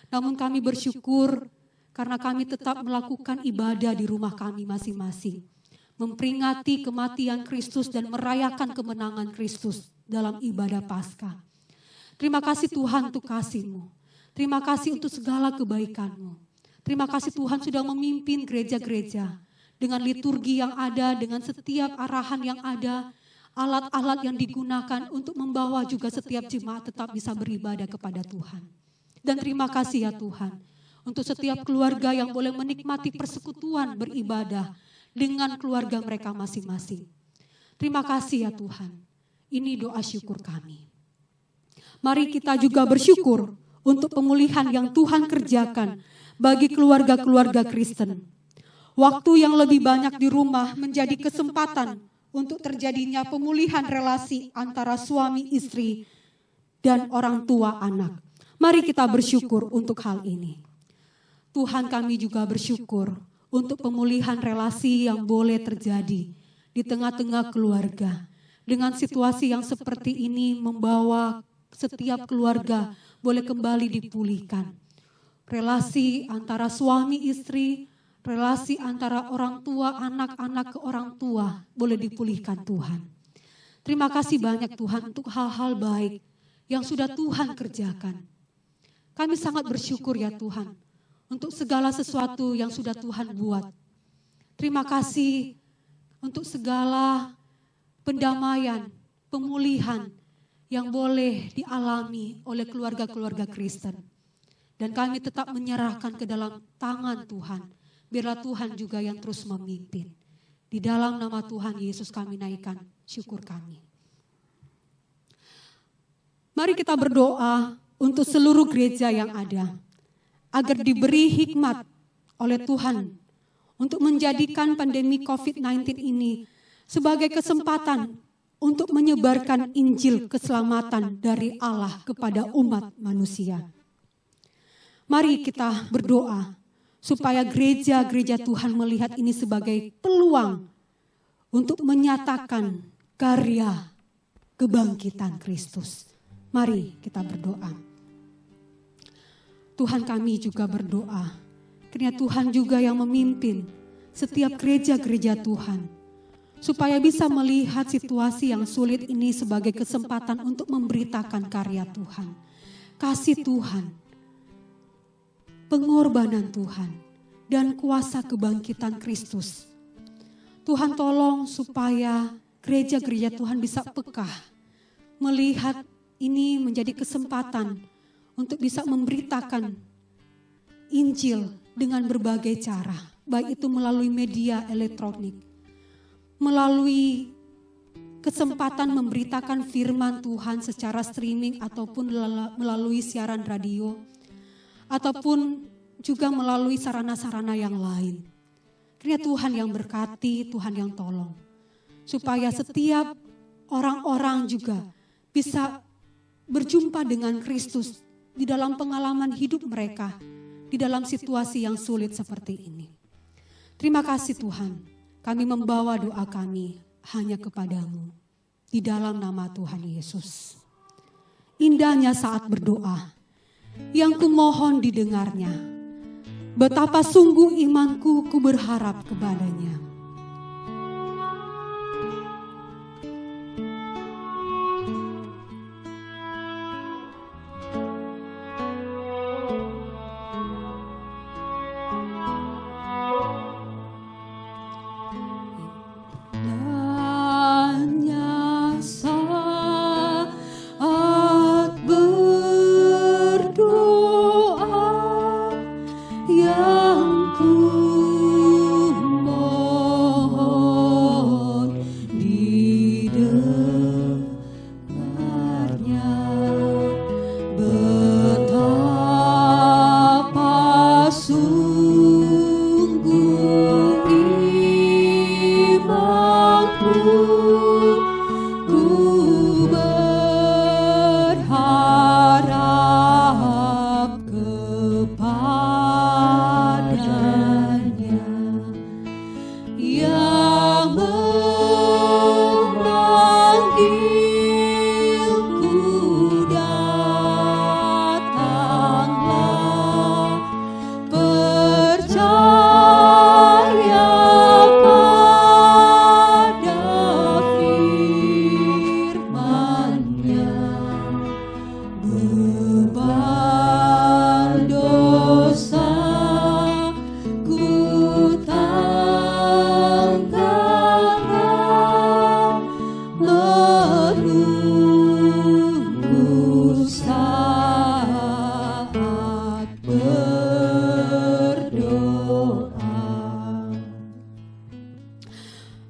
namun kami bersyukur karena kami tetap melakukan ibadah di rumah kami masing-masing, memperingati kematian Kristus dan merayakan kemenangan Kristus dalam ibadah Paskah. Terima kasih Tuhan untuk kasih-Mu. Terima kasih untuk segala kebaikan-Mu. Terima kasih Tuhan sudah memimpin gereja-gereja dengan liturgi yang ada, dengan setiap arahan yang ada, alat-alat yang digunakan untuk membawa juga setiap jemaat tetap bisa beribadah kepada Tuhan. Dan terima kasih ya Tuhan untuk setiap keluarga yang boleh menikmati persekutuan beribadah dengan keluarga mereka masing-masing. Terima kasih ya Tuhan. Ini doa syukur kami. Mari kita juga bersyukur untuk pemulihan yang Tuhan kerjakan bagi keluarga-keluarga Kristen. Waktu yang lebih banyak di rumah menjadi kesempatan untuk terjadinya pemulihan relasi antara suami istri dan orang tua anak. Mari kita bersyukur untuk hal ini. Tuhan, kami juga bersyukur untuk pemulihan relasi yang boleh terjadi di tengah-tengah keluarga. Dengan situasi yang seperti ini membawa setiap keluarga boleh kembali dipulihkan. Relasi antara suami istri, relasi antara orang tua, anak-anak ke orang tua boleh dipulihkan Tuhan. Terima kasih banyak Tuhan untuk hal-hal baik yang sudah Tuhan kerjakan. Kami sangat bersyukur ya Tuhan untuk segala sesuatu yang sudah Tuhan buat. Terima kasih untuk segala pendamaian, pemulihan yang boleh dialami oleh keluarga-keluarga Kristen. Dan kami tetap menyerahkan ke dalam tangan Tuhan. Biarlah Tuhan juga yang terus memimpin. Di dalam nama Tuhan Yesus kami naikkan syukur kami. Mari kita berdoa untuk seluruh gereja yang ada. Agar diberi hikmat oleh Tuhan untuk menjadikan pandemi COVID-19 ini sebagai kesempatan untuk menyebarkan Injil keselamatan dari Allah kepada umat manusia. Mari kita berdoa supaya gereja-gereja Tuhan melihat ini sebagai peluang untuk menyatakan karya kebangkitan Kristus. Mari kita berdoa. Tuhan, kami juga berdoa, kiranya Tuhan juga yang memimpin setiap gereja-gereja Tuhan, supaya bisa melihat situasi yang sulit ini sebagai kesempatan untuk memberitakan karya Tuhan, kasih Tuhan, pengorbanan Tuhan, dan kuasa kebangkitan Kristus. Tuhan tolong supaya gereja-gereja Tuhan bisa peka, melihat ini menjadi kesempatan untuk bisa memberitakan Injil dengan berbagai cara, baik itu melalui media elektronik, melalui kesempatan memberitakan firman Tuhan secara streaming ataupun melalui siaran radio, ataupun juga melalui sarana-sarana yang lain. Kiranya Tuhan yang berkati, Tuhan yang tolong. Supaya setiap orang-orang juga bisa berjumpa dengan Kristus di dalam pengalaman hidup mereka, di dalam situasi yang sulit seperti ini. Terima kasih Tuhan, kami membawa doa kami hanya kepadamu, di dalam nama Tuhan Yesus. Indahnya saat berdoa, yang kumohon didengarnya. Betapa sungguh imanku, ku berharap kepadanya.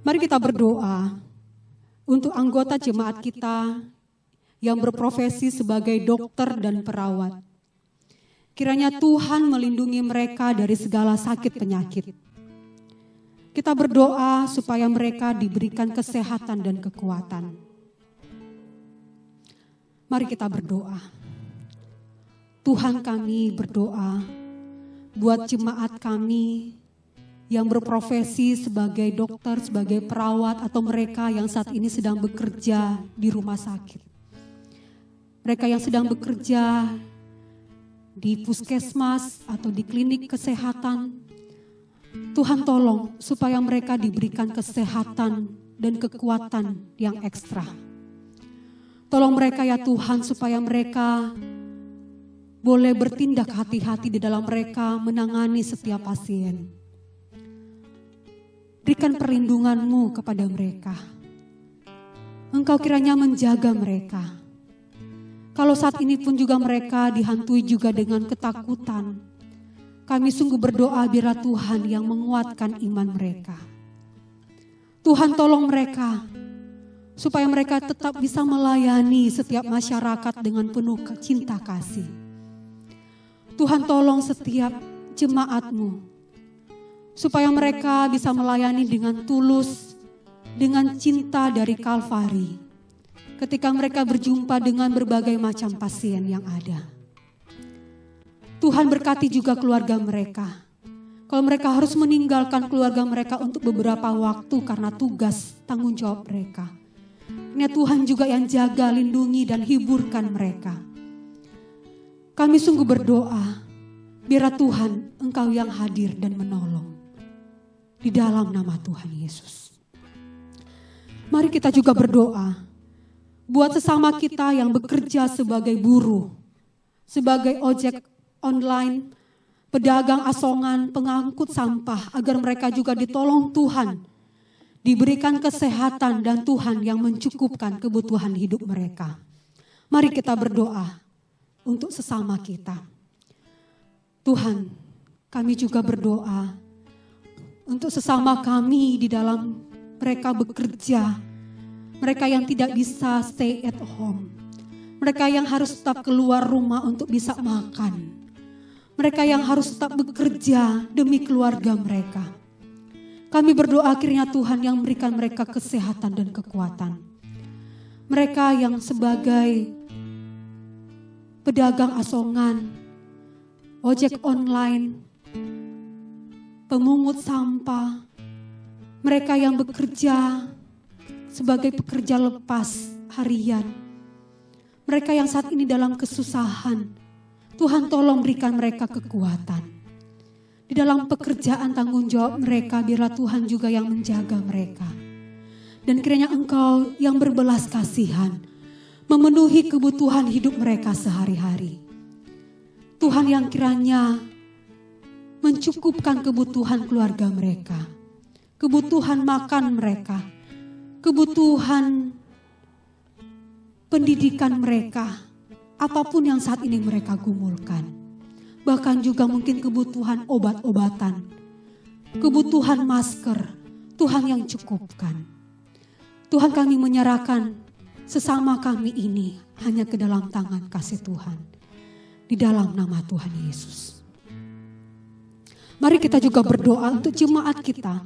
Mari kita berdoa untuk anggota jemaat kita yang berprofesi sebagai dokter dan perawat. Kiranya Tuhan melindungi mereka dari segala sakit penyakit. Kita berdoa supaya mereka diberikan kesehatan dan kekuatan. Mari kita berdoa. Tuhan, kami berdoa buat jemaat kami yang berprofesi sebagai dokter, sebagai perawat, atau mereka yang saat ini sedang bekerja di rumah sakit. Mereka yang sedang bekerja di puskesmas atau di klinik kesehatan. Tuhan tolong supaya mereka diberikan kesehatan dan kekuatan yang ekstra. Tolong mereka ya Tuhan supaya mereka boleh bertindak hati-hati di dalam mereka menangani setiap pasien. Berikan perlindungan-Mu kepada mereka. Engkau kiranya menjaga mereka. Kalau saat ini pun juga mereka dihantui juga dengan ketakutan, kami sungguh berdoa biarlah Tuhan yang menguatkan iman mereka. Tuhan tolong mereka, supaya mereka tetap bisa melayani setiap masyarakat dengan penuh cinta kasih. Tuhan tolong setiap jemaat-Mu, supaya mereka bisa melayani dengan tulus, dengan cinta dari Kalvari. Ketika mereka berjumpa dengan berbagai macam pasien yang ada. Tuhan berkati juga keluarga mereka. Kalau mereka harus meninggalkan keluarga mereka untuk beberapa waktu karena tugas tanggung jawab mereka. Ini Tuhan juga yang jaga, lindungi dan hiburkan mereka. Kami sungguh berdoa, biarlah Tuhan Engkau yang hadir dan menolong. Di dalam nama Tuhan Yesus. Mari kita juga berdoa, buat sesama kita yang bekerja sebagai buruh, sebagai ojek online, pedagang asongan, pengangkut sampah, agar mereka juga ditolong Tuhan, diberikan kesehatan dan Tuhan yang mencukupkan kebutuhan hidup mereka. Mari kita berdoa untuk sesama kita. Tuhan, kami juga berdoa untuk sesama kami di dalam mereka bekerja, mereka yang tidak bisa stay at home, mereka yang harus tetap keluar rumah untuk bisa makan, mereka yang harus tetap bekerja demi keluarga mereka. Kami berdoa akhirnya Tuhan yang memberikan mereka kesehatan dan kekuatan. Mereka yang sebagai pedagang asongan, ojek online, pemungut sampah, mereka yang bekerja sebagai pekerja lepas harian, mereka yang saat ini dalam kesusahan, Tuhan tolong berikan mereka kekuatan. Di dalam pekerjaan tanggung jawab mereka, biarlah Tuhan juga yang menjaga mereka. Dan kiranya Engkau yang berbelas kasihan, memenuhi kebutuhan hidup mereka sehari-hari. Tuhan yang kiranya mencukupkan kebutuhan keluarga mereka, kebutuhan makan mereka, kebutuhan pendidikan mereka, apapun yang saat ini mereka gumulkan. Bahkan juga mungkin kebutuhan obat-obatan, kebutuhan masker, Tuhan yang cukupkan. Tuhan, kami menyerahkan sesama kami ini hanya ke dalam tangan kasih Tuhan. Di dalam nama Tuhan Yesus. Mari kita juga berdoa untuk jemaat kita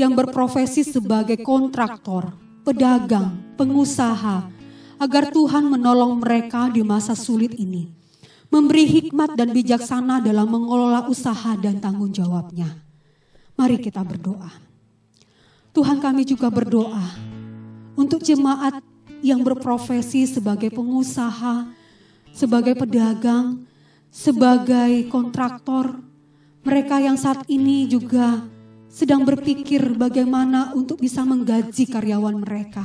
yang berprofesi sebagai kontraktor, pedagang, pengusaha, agar Tuhan menolong mereka di masa sulit ini. Memberi hikmat dan bijaksana dalam mengelola usaha dan tanggung jawabnya. Mari kita berdoa. Tuhan, kami juga berdoa untuk jemaat yang berprofesi sebagai pengusaha, sebagai pedagang, sebagai kontraktor. Mereka yang saat ini juga sedang berpikir bagaimana untuk bisa menggaji karyawan mereka.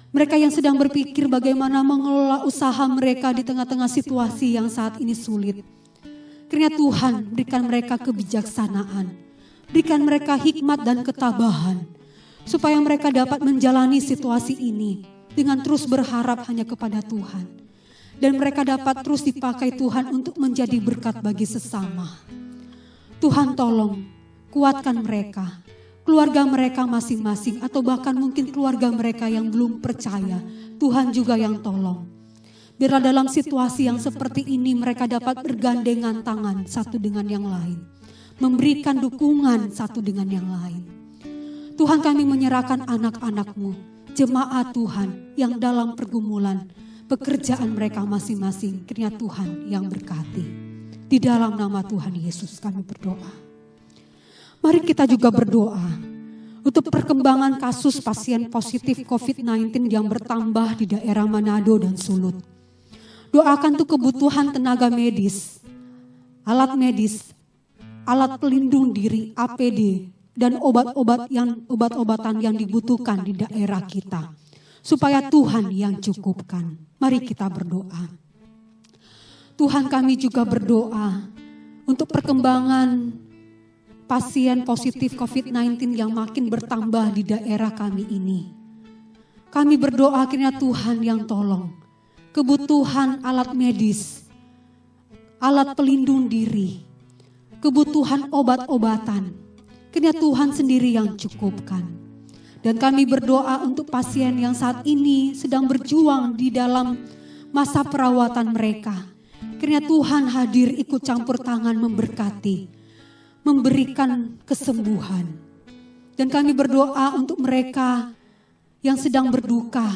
Mereka yang sedang berpikir bagaimana mengelola usaha mereka di tengah-tengah situasi yang saat ini sulit. Kiranya Tuhan berikan mereka kebijaksanaan, berikan mereka hikmat dan ketabahan, supaya mereka dapat menjalani situasi ini dengan terus berharap hanya kepada Tuhan. Dan mereka dapat terus dipakai Tuhan untuk menjadi berkat bagi sesama. Tuhan tolong kuatkan mereka, keluarga mereka masing-masing, atau bahkan mungkin keluarga mereka yang belum percaya, Tuhan juga yang tolong. Biarlah dalam situasi yang seperti ini mereka dapat bergandengan tangan satu dengan yang lain, memberikan dukungan satu dengan yang lain. Tuhan, kami menyerahkan anak-anak-Mu, jemaat Tuhan yang dalam pergumulan, pekerjaan mereka masing-masing, kiranya Tuhan yang berkati. Di dalam nama Tuhan Yesus kami berdoa. Mari kita juga berdoa untuk perkembangan kasus pasien positif COVID-19 yang bertambah di daerah Manado dan Sulut. Doakan untuk kebutuhan tenaga medis, alat pelindung diri, APD, dan obat-obatan yang dibutuhkan di daerah kita. supaya Tuhan yang cukupkan. Mari kita berdoa. Tuhan, kami juga berdoa untuk perkembangan pasien positif COVID-19 yang makin bertambah di daerah kami ini. Kami berdoa akhirnya Tuhan yang tolong. Kebutuhan alat medis, alat pelindung diri, kebutuhan obat-obatan, akhirnya Tuhan sendiri yang cukupkan. Dan kami berdoa untuk pasien yang saat ini sedang berjuang di dalam masa perawatan mereka. Akhirnya Tuhan hadir ikut campur tangan memberkati, memberikan kesembuhan. Dan kami berdoa untuk mereka yang sedang berduka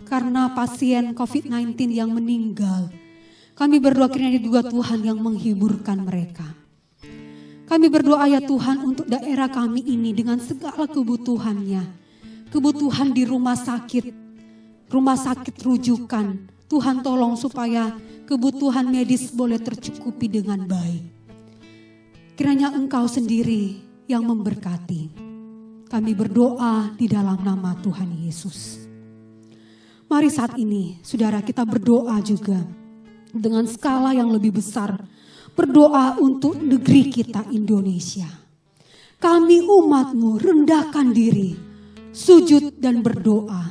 karena pasien COVID-19 yang meninggal. Kami berdoa kiranya juga Tuhan yang menghiburkan mereka. Kami berdoa ya Tuhan untuk daerah kami ini dengan segala kebutuhannya. Kebutuhan di rumah sakit rujukan. Tuhan tolong supaya kebutuhan medis boleh tercukupi dengan baik. Kiranya Engkau sendiri yang memberkati. Kami berdoa di dalam nama Tuhan Yesus. Mari saat ini saudara kita berdoa juga dengan skala yang lebih besar. Berdoa untuk negeri kita Indonesia. Kami umat-Mu rendahkan diri, sujud dan berdoa.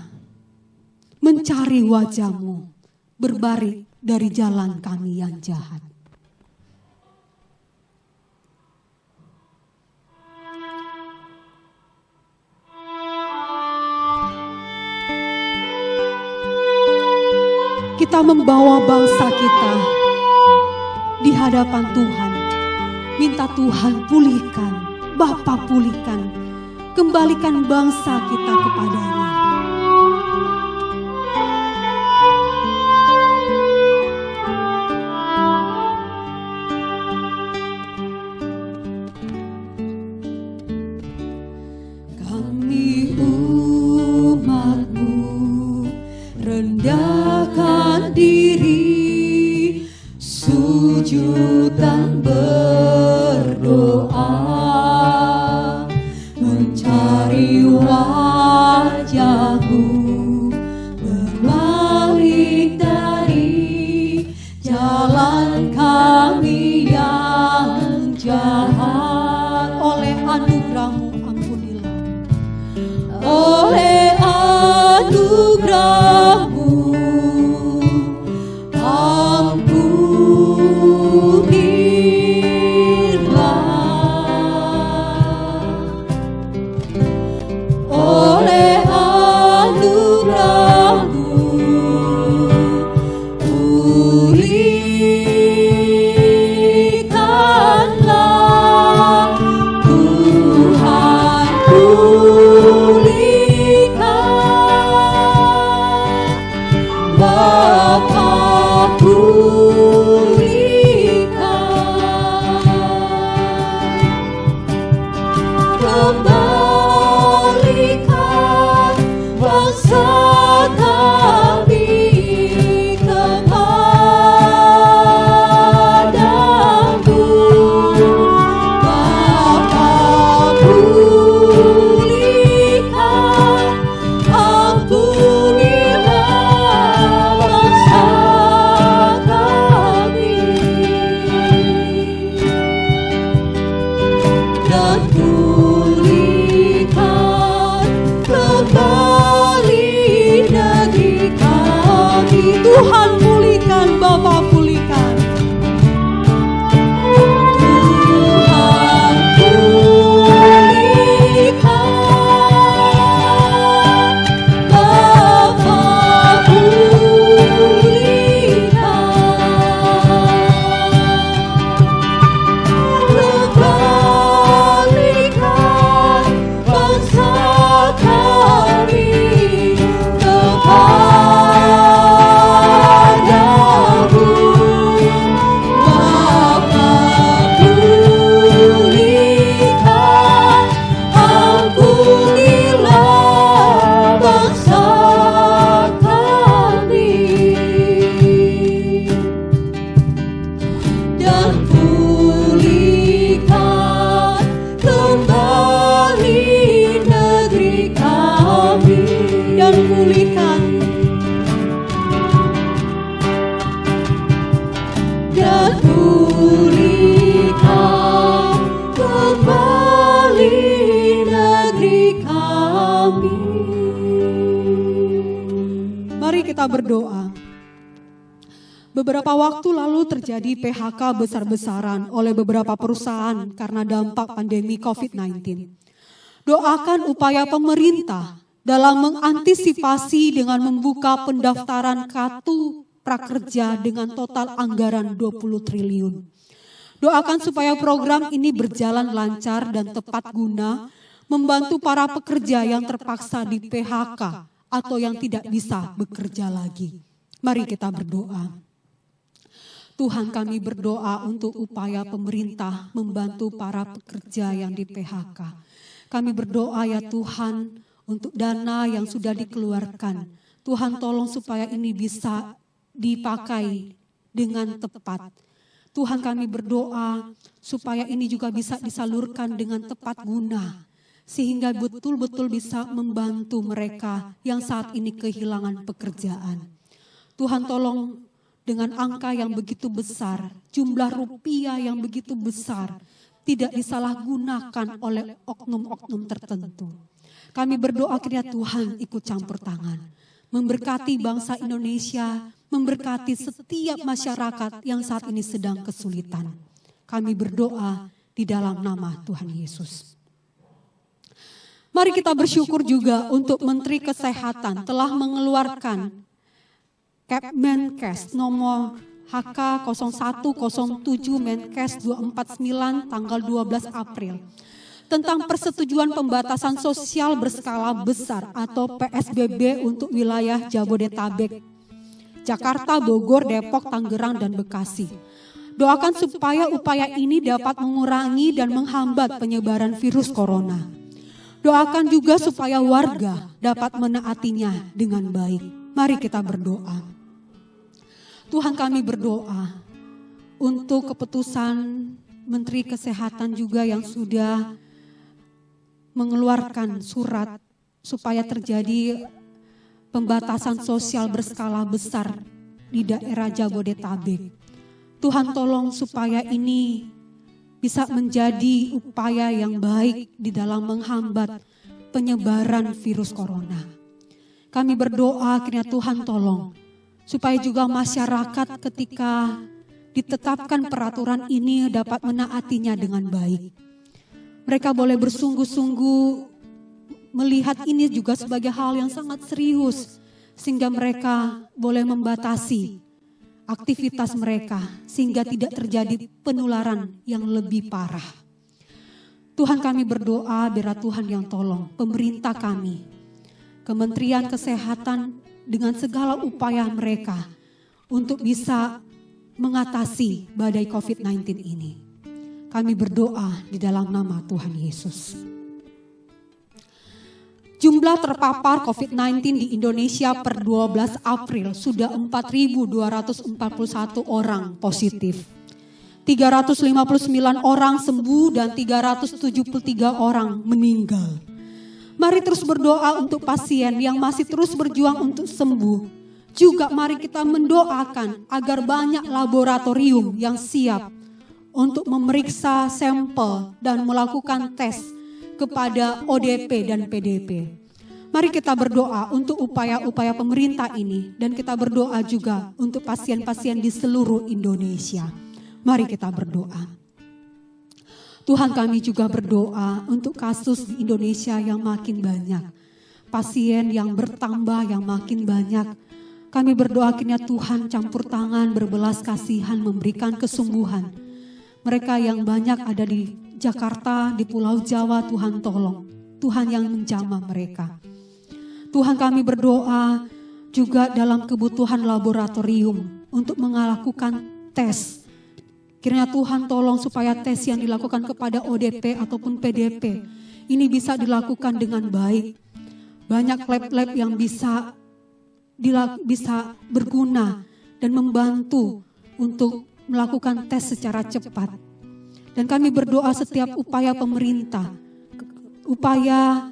Mencari wajah-Mu, berbalik dari jalan kami yang jahat. Kita membawa bangsa kita di hadapan Tuhan. Minta Tuhan pulihkan, Bapa pulihkan, kembalikan bangsa kita kepada-Nya. Kami umat-Mu rendahkan diri, sujud dan berdoa, mencari wajah-Mu, berbalik dari jalan kami yang jahat. Oleh anugerah-Mu ampunilah, oleh anugerah-Mu ampuni dan pulihkan kembali negeri kami. Mari kita berdoa. Beberapa waktu lalu terjadi PHK besar-besaran oleh beberapa perusahaan karena dampak pandemi COVID-19. Doakan upaya pemerintah dalam mengantisipasi dengan membuka pendaftaran kartu prakerja dengan total anggaran 20 triliun. Doakan supaya program ini berjalan lancar dan tepat guna, membantu para pekerja yang terpaksa di PHK atau yang tidak bisa bekerja lagi. Mari kita berdoa. Tuhan, kami berdoa untuk upaya pemerintah membantu para pekerja yang di PHK. Kami berdoa ya Tuhan untuk dana yang sudah dikeluarkan. Tuhan tolong supaya ini bisa dipakai dengan tepat. Tuhan, kami berdoa supaya ini juga bisa disalurkan dengan tepat guna. Sehingga betul-betul bisa membantu mereka yang saat ini kehilangan pekerjaan. Tuhan tolong dengan angka yang begitu besar, jumlah rupiah yang begitu besar, tidak disalahgunakan oleh oknum-oknum tertentu. Kami berdoa kiranya Tuhan ikut campur tangan, memberkati bangsa Indonesia, memberkati setiap masyarakat yang saat ini sedang kesulitan. Kami berdoa di dalam nama Tuhan Yesus. Mari kita bersyukur juga untuk Menteri Kesehatan telah mengeluarkan Menkes nomor HK 0107 Menkes 249 tanggal 12 April tentang persetujuan pembatasan sosial berskala besar atau PSBB untuk wilayah Jabodetabek, Jakarta, Bogor, Depok, Tangerang, dan Bekasi. Doakan supaya upaya ini dapat mengurangi dan menghambat penyebaran virus corona. Doakan juga supaya warga dapat menaatinya dengan baik. Mari kita berdoa. Tuhan, kami berdoa untuk keputusan Menteri Kesehatan juga yang sudah mengeluarkan surat supaya terjadi pembatasan sosial berskala besar di daerah Jabodetabek. Tuhan tolong supaya ini bisa menjadi upaya yang baik di dalam menghambat penyebaran virus corona. Kami berdoa kiranya Tuhan tolong supaya juga masyarakat ketika ditetapkan peraturan ini dapat menaatinya dengan baik. Mereka boleh bersungguh-sungguh melihat ini juga sebagai hal yang sangat serius, sehingga mereka boleh membatasi aktivitas mereka, sehingga tidak terjadi penularan yang lebih parah. Tuhan, kami berdoa biar Tuhan yang tolong pemerintah kami, Kementerian Kesehatan, dengan segala upaya mereka untuk bisa mengatasi badai COVID-19 ini. Kami berdoa di dalam nama Tuhan Yesus. Jumlah terpapar COVID-19 di Indonesia per 12 April sudah 4.241 orang positif. 359 orang sembuh dan 373 orang meninggal. Mari terus berdoa untuk pasien yang masih terus berjuang untuk sembuh. Juga mari kita mendoakan agar banyak laboratorium yang siap untuk memeriksa sampel dan melakukan tes kepada ODP dan PDP. Mari kita berdoa untuk upaya-upaya pemerintah ini dan kita berdoa juga untuk pasien-pasien di seluruh Indonesia. Mari kita berdoa. Tuhan, kami juga berdoa untuk kasus di Indonesia yang makin banyak. Pasien yang bertambah yang makin banyak. Kami berdoa kiranya Tuhan campur tangan, berbelas kasihan, memberikan kesembuhan. Mereka yang banyak ada di Jakarta, di Pulau Jawa, Tuhan tolong. Tuhan yang menjamah mereka. Tuhan, kami berdoa juga dalam kebutuhan laboratorium untuk melakukan tes. Kiranya Tuhan tolong supaya tes yang dilakukan kepada ODP ataupun PDP ini bisa dilakukan dengan baik. Banyak lab-lab yang bisa berguna dan membantu untuk melakukan tes secara cepat. Dan kami berdoa setiap upaya pemerintah, upaya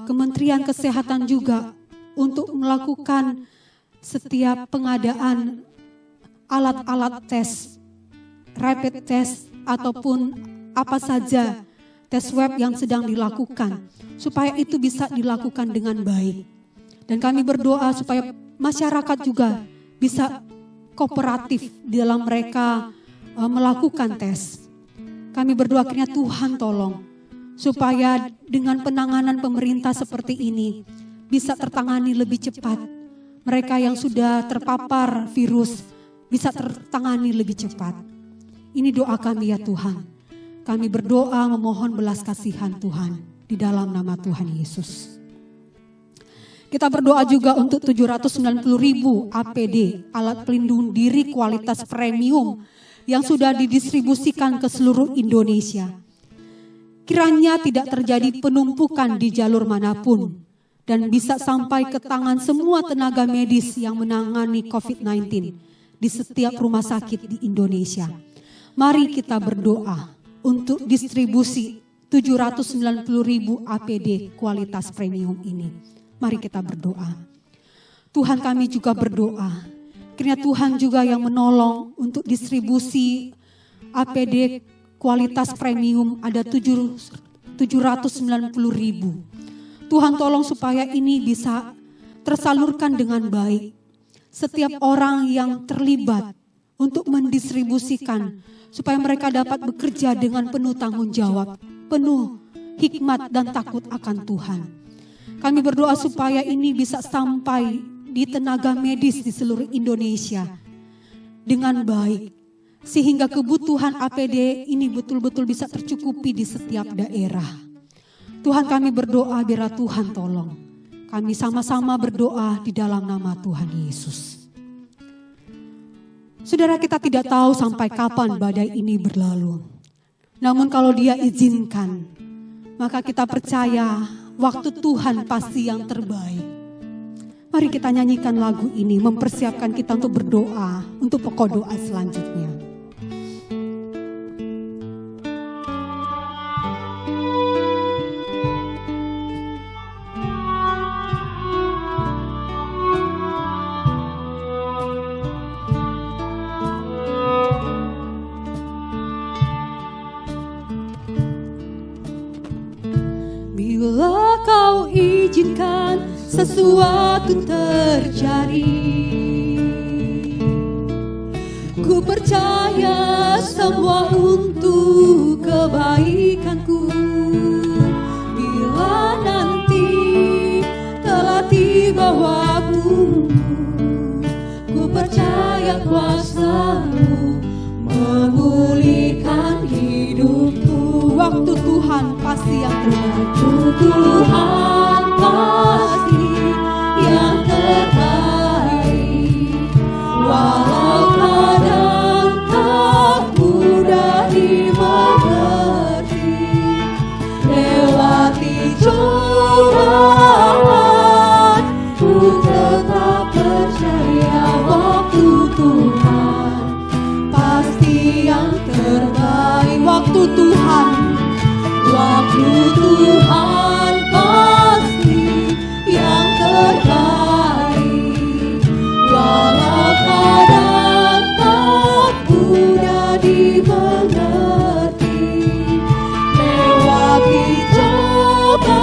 Kementerian Kesehatan juga untuk melakukan setiap pengadaan alat-alat tes rapid test ataupun apa saja tes swab yang sedang dilakukan, supaya itu bisa dilakukan dengan baik. Dan kami berdoa supaya masyarakat juga bisa kooperatif di dalam mereka melakukan tes. Kami berdoa kiranya Tuhan tolong, supaya dengan penanganan pemerintah seperti ini bisa tertangani lebih cepat. Mereka yang sudah terpapar virus bisa tertangani lebih cepat. Ini doa kami ya Tuhan. Kami berdoa memohon belas kasihan Tuhan di dalam nama Tuhan Yesus. Kita berdoa juga untuk 790.000 APD, alat pelindung diri kualitas premium yang sudah didistribusikan ke seluruh Indonesia. Kiranya tidak terjadi penumpukan di jalur manapun dan bisa sampai ke tangan semua tenaga medis yang menangani COVID-19 di setiap rumah sakit di Indonesia. Mari kita berdoa untuk distribusi 790.000 APD kualitas premium ini. Mari kita berdoa. Tuhan, kami juga berdoa, kiranya Tuhan juga yang menolong untuk distribusi APD kualitas premium ada 790.000. Tuhan tolong supaya ini bisa tersalurkan dengan baik. Setiap orang yang terlibat untuk mendistribusikan, supaya mereka dapat bekerja dengan penuh tanggung jawab, penuh hikmat dan takut akan Tuhan. Kami berdoa supaya ini bisa sampai di tenaga medis di seluruh Indonesia dengan baik, sehingga kebutuhan APD ini betul-betul bisa tercukupi di setiap daerah. Tuhan, kami berdoa biarlah Tuhan tolong. Kami sama-sama berdoa di dalam nama Tuhan Yesus. Saudara, kita tidak tahu sampai kapan badai ini berlalu. Namun kalau Dia izinkan, maka kita percaya waktu Tuhan pasti yang terbaik. Mari kita nyanyikan lagu ini, mempersiapkan kita untuk berdoa, untuk pokok doa selanjutnya. Bila Kau izinkan sesuatu terjadi, ku percaya semua untuk kebaikanku. Bila nanti telah tiba waktu, ku percaya kuasa-Mu memulihkan hidupku. Waktu Tuhan pasti yang terbaik. Tuhan pasti yang terbaik. Walau kadang tak mudah dimengerti, lewati cobaan, ku tetap percaya waktu Tuhan pasti yang terbaik. Waktu Tuhan pasti yang terbaik. Walau kadang tak mudah dimengerti, lewati cobaan,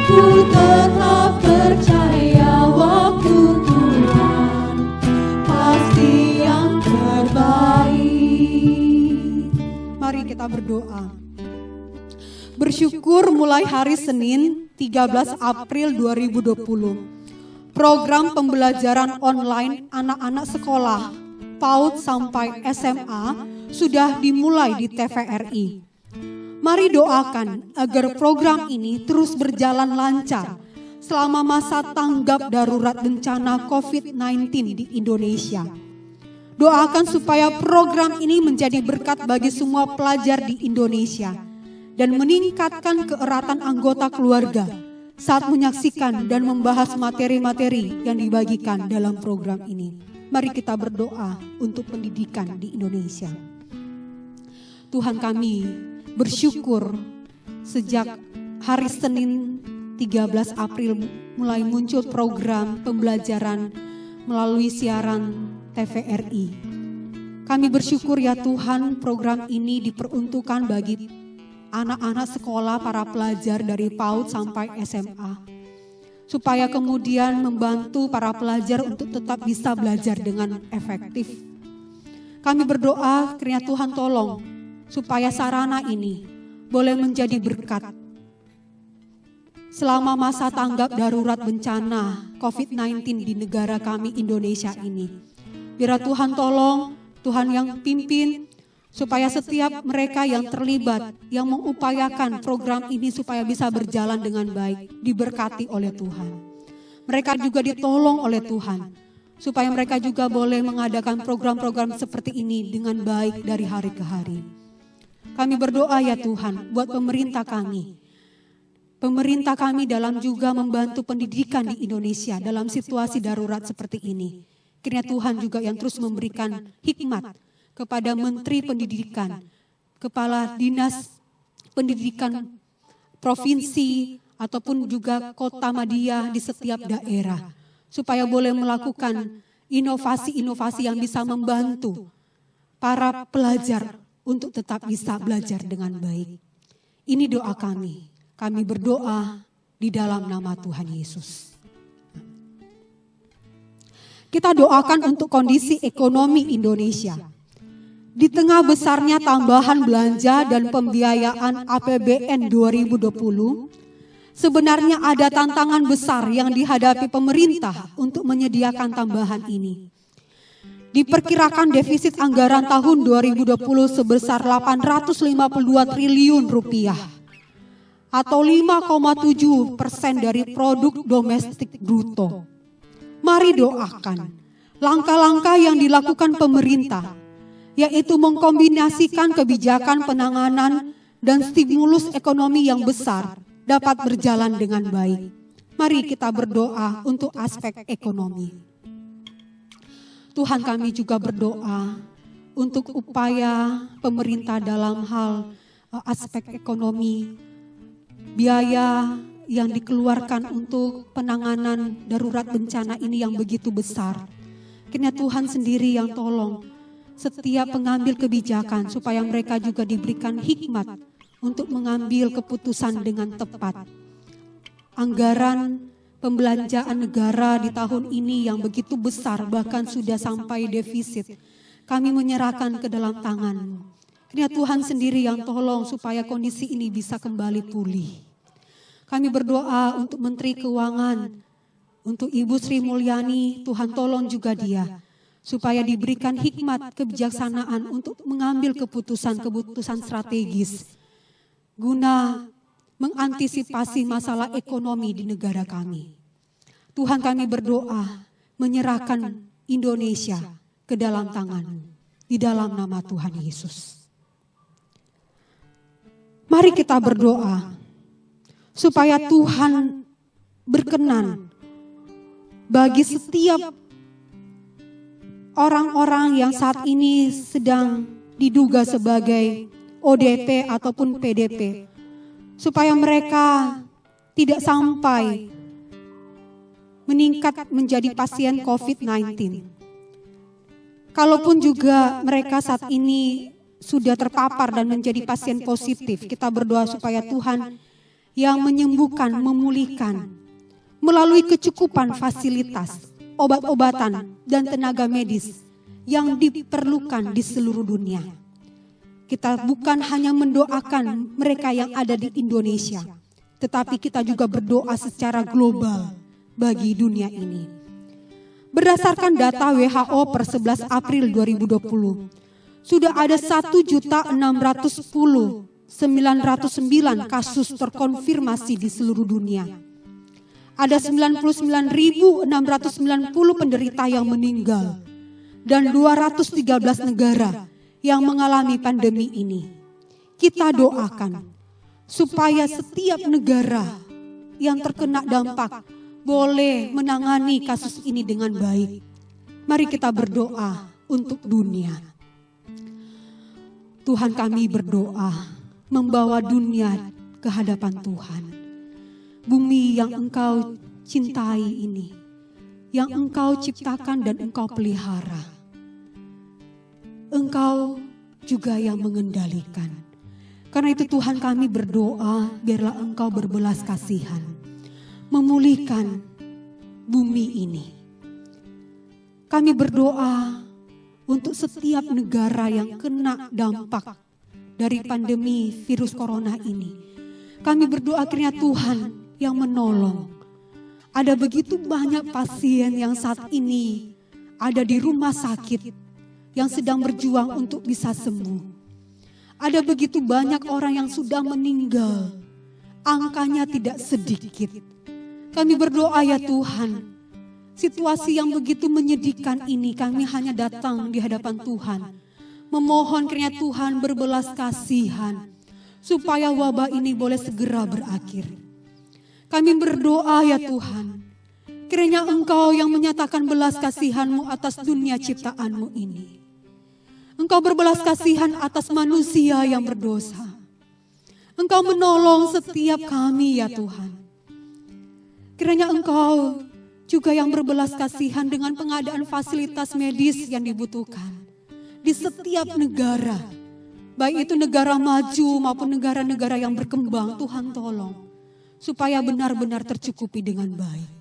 ku tetap percaya waktu Tuhan pasti yang terbaik. Mari kita berdoa. Bersyukur mulai hari Senin 13 April 2020, program pembelajaran online anak-anak sekolah PAUD sampai SMA sudah dimulai di TVRI. Mari doakan agar program ini terus berjalan lancar selama masa tanggap darurat bencana COVID-19 di Indonesia. Doakan supaya program ini menjadi berkat bagi semua pelajar di Indonesia dan meningkatkan keeratan anggota keluarga saat menyaksikan dan membahas materi-materi yang dibagikan dalam program ini. Mari kita berdoa untuk pendidikan di Indonesia. Tuhan, kami bersyukur sejak hari Senin 13 April mulai muncul program pembelajaran melalui siaran TVRI. Kami bersyukur ya Tuhan, program ini diperuntukkan bagi anak-anak sekolah, para pelajar dari PAUD sampai SMA. Supaya kemudian membantu para pelajar untuk tetap bisa belajar dengan efektif. Kami berdoa kiranya Tuhan tolong supaya sarana ini boleh menjadi berkat selama masa tanggap darurat bencana COVID-19 di negara kami Indonesia ini. Biar Tuhan tolong, Tuhan yang pimpin, supaya setiap mereka yang terlibat, yang mengupayakan program ini supaya bisa berjalan dengan baik, diberkati oleh Tuhan. Mereka juga ditolong oleh Tuhan, supaya mereka juga boleh mengadakan program-program seperti ini dengan baik dari hari ke hari. Kami berdoa ya Tuhan, buat pemerintah kami. Pemerintah kami dalam juga membantu pendidikan di Indonesia dalam situasi darurat seperti ini. Kiranya Tuhan juga yang terus memberikan hikmat kepada Menteri Pendidikan, Kepala Dinas Pendidikan Provinsi, ataupun juga Kota Madya di setiap daerah. Supaya boleh melakukan inovasi-inovasi yang bisa membantu para pelajar untuk tetap bisa belajar dengan baik. Ini doa kami. Kami berdoa di dalam nama Tuhan Yesus. Kita doakan untuk kondisi ekonomi Indonesia. Di tengah besarnya tambahan belanja dan pembiayaan APBN 2020, sebenarnya ada tantangan besar yang dihadapi pemerintah untuk menyediakan tambahan ini. Diperkirakan defisit anggaran tahun 2020 sebesar 852 triliun rupiah. Atau 5,7% dari produk domestik bruto. Mari doakan langkah-langkah yang dilakukan pemerintah, yaitu mengkombinasikan kebijakan penanganan dan stimulus ekonomi yang besar dapat berjalan dengan baik. Mari kita berdoa untuk aspek ekonomi. Tuhan, kami juga berdoa untuk upaya pemerintah dalam hal aspek ekonomi, biaya yang dikeluarkan untuk penanganan darurat bencana ini yang begitu besar. Kiranya Tuhan sendiri yang tolong setiap pengambil kebijakan supaya mereka juga diberikan hikmat untuk mengambil keputusan dengan tepat. Anggaran pembelanjaan negara di tahun ini yang begitu besar, bahkan sudah sampai defisit, kami menyerahkan ke dalam tangan. Kiranya Tuhan sendiri yang tolong supaya kondisi ini bisa kembali pulih. Kami berdoa untuk Menteri Keuangan, untuk Ibu Sri Mulyani, Tuhan tolong juga dia, supaya diberikan hikmat kebijaksanaan untuk mengambil keputusan-keputusan strategis, guna mengantisipasi masalah ekonomi di negara kami. Tuhan, kami berdoa menyerahkan Indonesia ke dalam tangan, di dalam nama Tuhan Yesus. Mari kita berdoa supaya Tuhan berkenan bagi setiap orang-orang yang saat ini sedang diduga sebagai ODP ataupun PDP, supaya mereka tidak sampai meningkat menjadi pasien COVID-19. Kalaupun juga mereka saat ini sudah terpapar dan menjadi pasien positif, kita berdoa supaya Tuhan yang menyembuhkan, memulihkan, melalui kecukupan fasilitas, obat-obatan, dan tenaga medis yang diperlukan di seluruh dunia. Kita bukan hanya mendoakan mereka yang ada di Indonesia, tetapi kita juga berdoa secara global bagi dunia ini. Berdasarkan data WHO per 11 April 2020, sudah ada 1.610.909 kasus terkonfirmasi di seluruh dunia. Ada 99.690 penderita yang meninggal dan 213 negara yang mengalami pandemi ini. Kita doakan supaya setiap negara yang terkena dampak boleh menangani kasus ini dengan baik. Mari kita berdoa untuk dunia. Tuhan, kami berdoa membawa dunia ke hadapan Tuhan. Bumi yang Engkau cintai ini, yang Engkau ciptakan dan Engkau pelihara. Engkau juga yang mengendalikan. Karena itu Tuhan kami berdoa, biarlah Engkau berbelas kasihan, memulihkan bumi ini. Kami berdoa untuk setiap negara yang kena dampak dari pandemi virus corona ini. Kami berdoa kiranya Tuhan yang menolong. Ada begitu banyak pasien yang saat ini ada di rumah sakit yang sedang berjuang untuk bisa sembuh. Ada begitu banyak orang yang sudah meninggal. Angkanya tidak sedikit. Kami berdoa ya Tuhan, situasi yang begitu menyedihkan ini kami hanya datang di hadapan Tuhan. Memohon kiranya Tuhan berbelas kasihan supaya wabah ini boleh segera berakhir. Kami berdoa ya Tuhan, kiranya Engkau yang menyatakan belas kasihan-Mu atas dunia ciptaan-Mu ini. Engkau berbelas kasihan atas manusia yang berdosa. Engkau menolong setiap kami ya Tuhan. Kiranya Engkau juga yang berbelas kasihan dengan pengadaan fasilitas medis yang dibutuhkan di setiap negara. Baik itu negara maju maupun negara-negara yang berkembang, Tuhan tolong. Supaya benar-benar tercukupi dengan baik.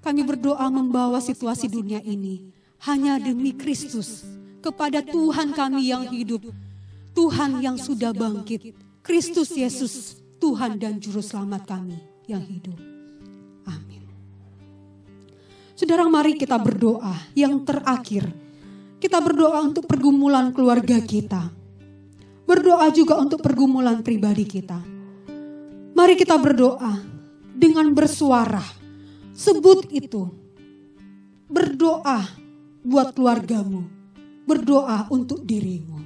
Kami berdoa membawa situasi dunia ini hanya demi Kristus kepada Tuhan kami yang hidup. Tuhan yang sudah bangkit. Kristus Yesus, Tuhan dan Juru Selamat kami yang hidup. Amin. Saudara, mari kita berdoa yang terakhir. Kita berdoa untuk pergumulan keluarga kita. Berdoa juga untuk pergumulan pribadi kita. Mari kita berdoa dengan bersuara. Sebut itu. Berdoa buat keluargamu. Berdoa untuk dirimu.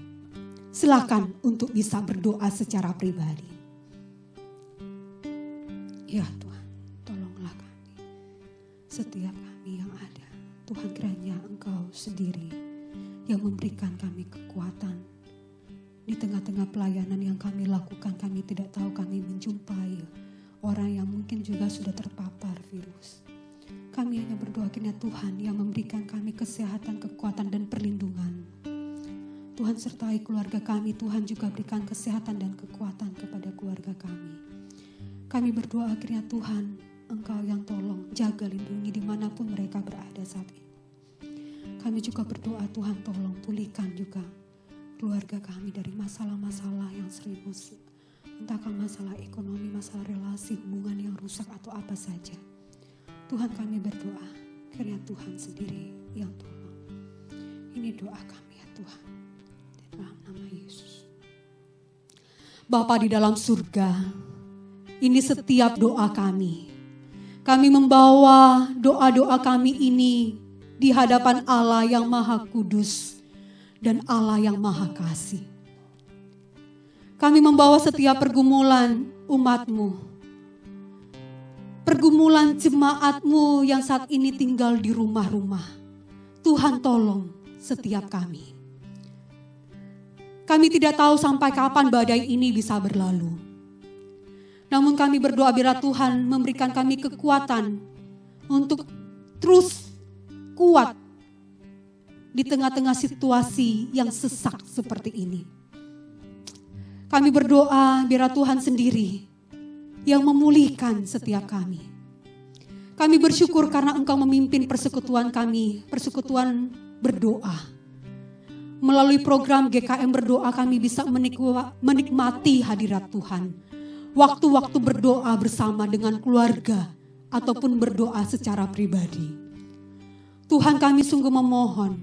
Silakan untuk bisa berdoa secara pribadi. Ya Tuhan, tolonglah kami. Setiap kami yang ada. Tuhan, kiranya Engkau sendiri yang memberikan kami kekuatan. Di tengah-tengah pelayanan yang kami lakukan, kami tidak tahu kami menjumpai orang yang mungkin juga sudah terpapar virus. Kami hanya berdoa kiranya Tuhan yang memberikan kami kesehatan, kekuatan dan perlindungan. Tuhan sertai keluarga kami, Tuhan juga berikan kesehatan dan kekuatan kepada keluarga kami. Kami berdoa kiranya Tuhan, Engkau yang tolong, jaga, lindungi dimanapun mereka berada saat ini. Kami juga berdoa Tuhan tolong pulihkan juga keluarga kami dari masalah-masalah yang serius. Entahkah masalah ekonomi, masalah relasi, hubungan yang rusak atau apa saja. Tuhan, kami berdoa, kiranya Tuhan sendiri yang tolong. Ini doa kami ya Tuhan. Dalam nama Yesus. Bapa di dalam surga, ini setiap doa kami. Kami membawa doa-doa kami ini di hadapan Allah yang Maha Kudus dan Allah yang Maha Kasih. Kami membawa setiap pergumulan umat-Mu, pergumulan jemaat-Mu yang saat ini tinggal di rumah-rumah. Tuhan tolong setiap kami. Kami tidak tahu sampai kapan badai ini bisa berlalu. Namun kami berdoa biar Tuhan memberikan kami kekuatan untuk terus kuat di tengah-tengah situasi yang sesak seperti ini. Kami berdoa biar Tuhan sendiri yang memulihkan setiap kami. Kami bersyukur karena Engkau memimpin persekutuan kami, persekutuan berdoa. Melalui program GKM berdoa kami bisa menikmati hadirat Tuhan. Waktu-waktu berdoa bersama dengan keluarga ataupun berdoa secara pribadi. Tuhan, kami sungguh memohon,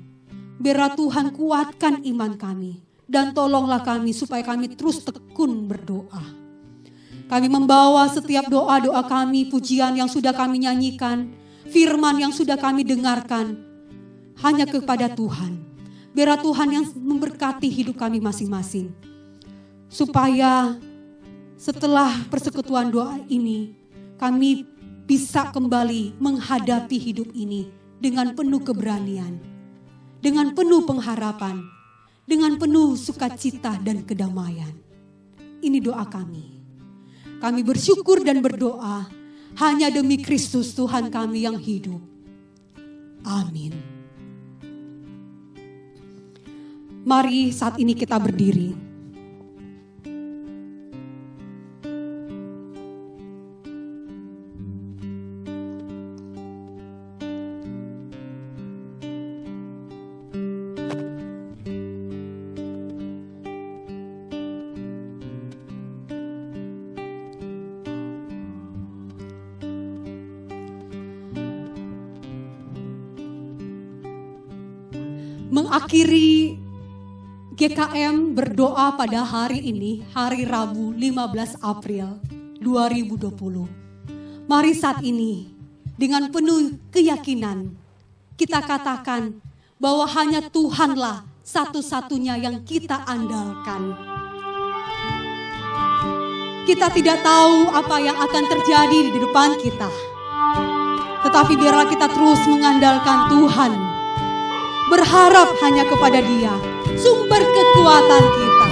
biarlah Tuhan kuatkan iman kami dan tolonglah kami supaya kami terus tekun berdoa. Kami membawa setiap doa-doa kami, pujian yang sudah kami nyanyikan, firman yang sudah kami dengarkan, hanya kepada Tuhan. Biarlah Tuhan yang memberkati hidup kami masing-masing. Supaya setelah persekutuan doa ini, kami bisa kembali menghadapi hidup ini dengan penuh keberanian, dengan penuh pengharapan, dengan penuh sukacita dan kedamaian. Ini doa kami. Kami bersyukur dan berdoa hanya demi Kristus Tuhan kami yang hidup. Amin. Mari saat ini kita berdiri. Mengakhiri GKM berdoa pada hari ini, hari Rabu 15 April 2020. Mari saat ini dengan penuh keyakinan kita katakan bahwa hanya Tuhanlah satu-satunya yang kita andalkan. Kita tidak tahu apa yang akan terjadi di depan kita. Tetapi biarlah kita terus mengandalkan Tuhan. Berharap hanya kepada Dia, sumber kekuatan kita.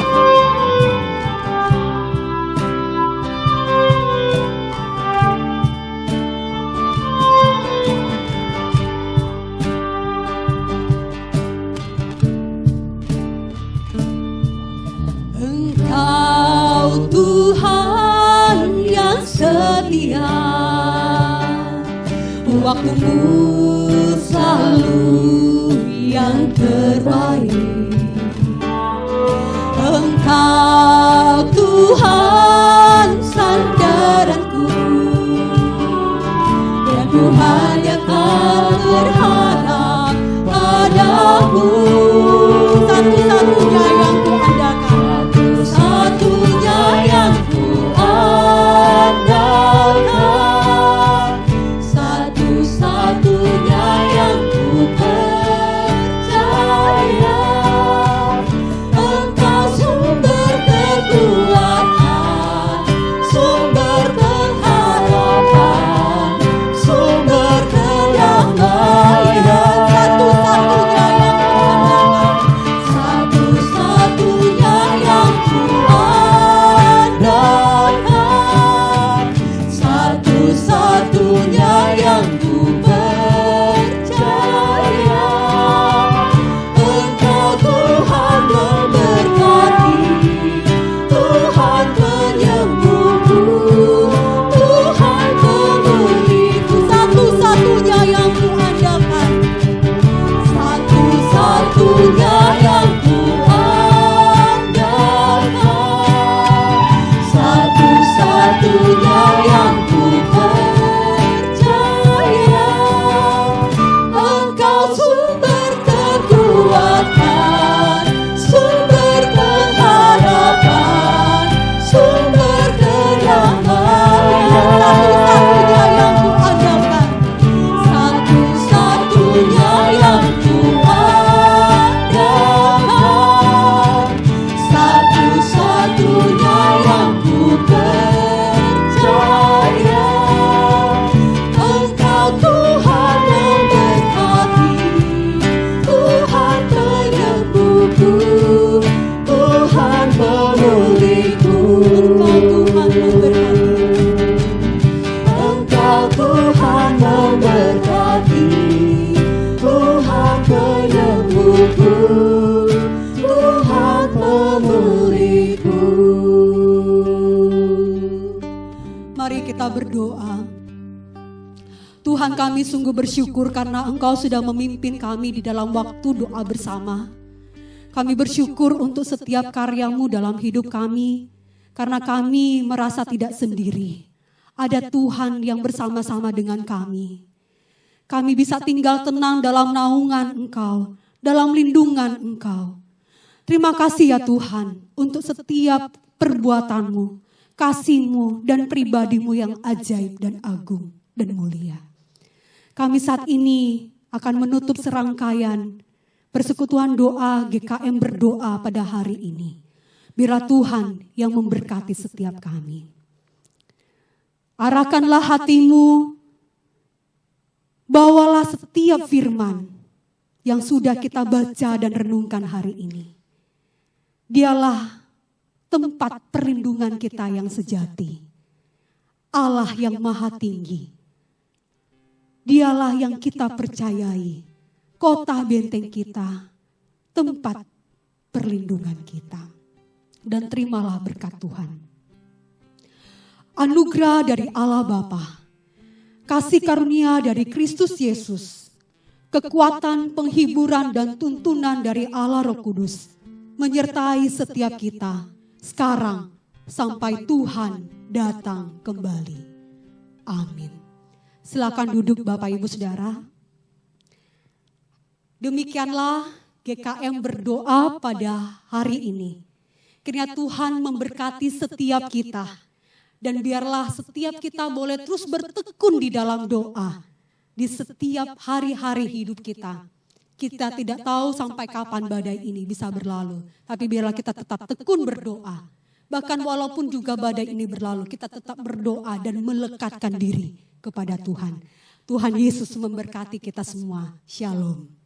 Engkau Tuhan yang setia, waktumu selalu yang terbaik. Engkau Tuhan sandaranku, dan ku hanya akan berharap padamu. Satu-satunya yang ku andalkan, satu-satunya yang ku andalkan, satu-satunya yang ku percaya. Engkau sumber kekuatan, sumber pengharapan, sumber kedamaian. Satu-satunya yang ku andalkan, satu-satunya yang ku andalkan, satu-satunya yang ku percaya. Engkau Tuhan memberkati, Tuhan penyembuhku, Tuhan pemulihku. Satu-satunya yang ku andalkan, satu-satunya yang ku andalkan, satu-satunya yang ku percaya. Engkau sumber kekuatan, sumber pengharapan, sumber kedamaian. Satu-satunya yang ku andalkan, satu-satunya yang ku andalkan, satu-satunya yang ku percaya. Engkau Tuhan memberkati, Tuhan penyembuhku, Tuhan pemulihku. Engkau Tuhan memberkati, Tuhan penyembuhku, Tuhan pemulihku. Mari kita berdoa. Tuhan, kami sungguh bersyukur karena Engkau sudah memimpin kami di dalam waktu doa bersama. Kami bersyukur untuk setiap karya-Mu dalam hidup kami, karena kami merasa tidak sendiri. Ada Tuhan yang bersama-sama dengan kami. Kami bisa tinggal tenang dalam naungan Engkau, dalam lindungan Engkau. Terima kasih ya Tuhan untuk setiap perbuatan-Mu, kasih-Mu dan pribadi-Mu yang ajaib dan agung dan mulia. Kami saat ini akan menutup serangkaian persekutuan doa GKM berdoa pada hari ini. Biarlah Tuhan yang memberkati setiap kami. Arahkanlah hatimu, bawalah setiap firman yang sudah kita baca dan renungkan hari ini. Dialah tempat perlindungan kita yang sejati. Allah yang maha tinggi. Dialah yang kita percayai, kota benteng kita, tempat perlindungan kita. Dan terimalah berkat Tuhan. Anugerah dari Allah Bapa, kasih karunia dari Kristus Yesus, kekuatan, penghiburan, dan tuntunan dari Allah Roh Kudus menyertai setiap kita sekarang sampai Tuhan datang kembali. Amin. Silakan duduk Bapak Ibu Saudara. Demikianlah GKM berdoa pada hari ini. Kiranya Tuhan memberkati setiap kita. Dan biarlah setiap kita boleh terus bertekun di dalam doa. Di setiap hari-hari hidup kita. Kita tidak tahu sampai kapan badai ini bisa berlalu. Tapi biarlah kita tetap tekun berdoa. Bahkan walaupun juga badai ini berlalu, kita tetap berdoa dan melekatkan diri kepada Tuhan. Tuhan Yesus memberkati kita semua. Shalom.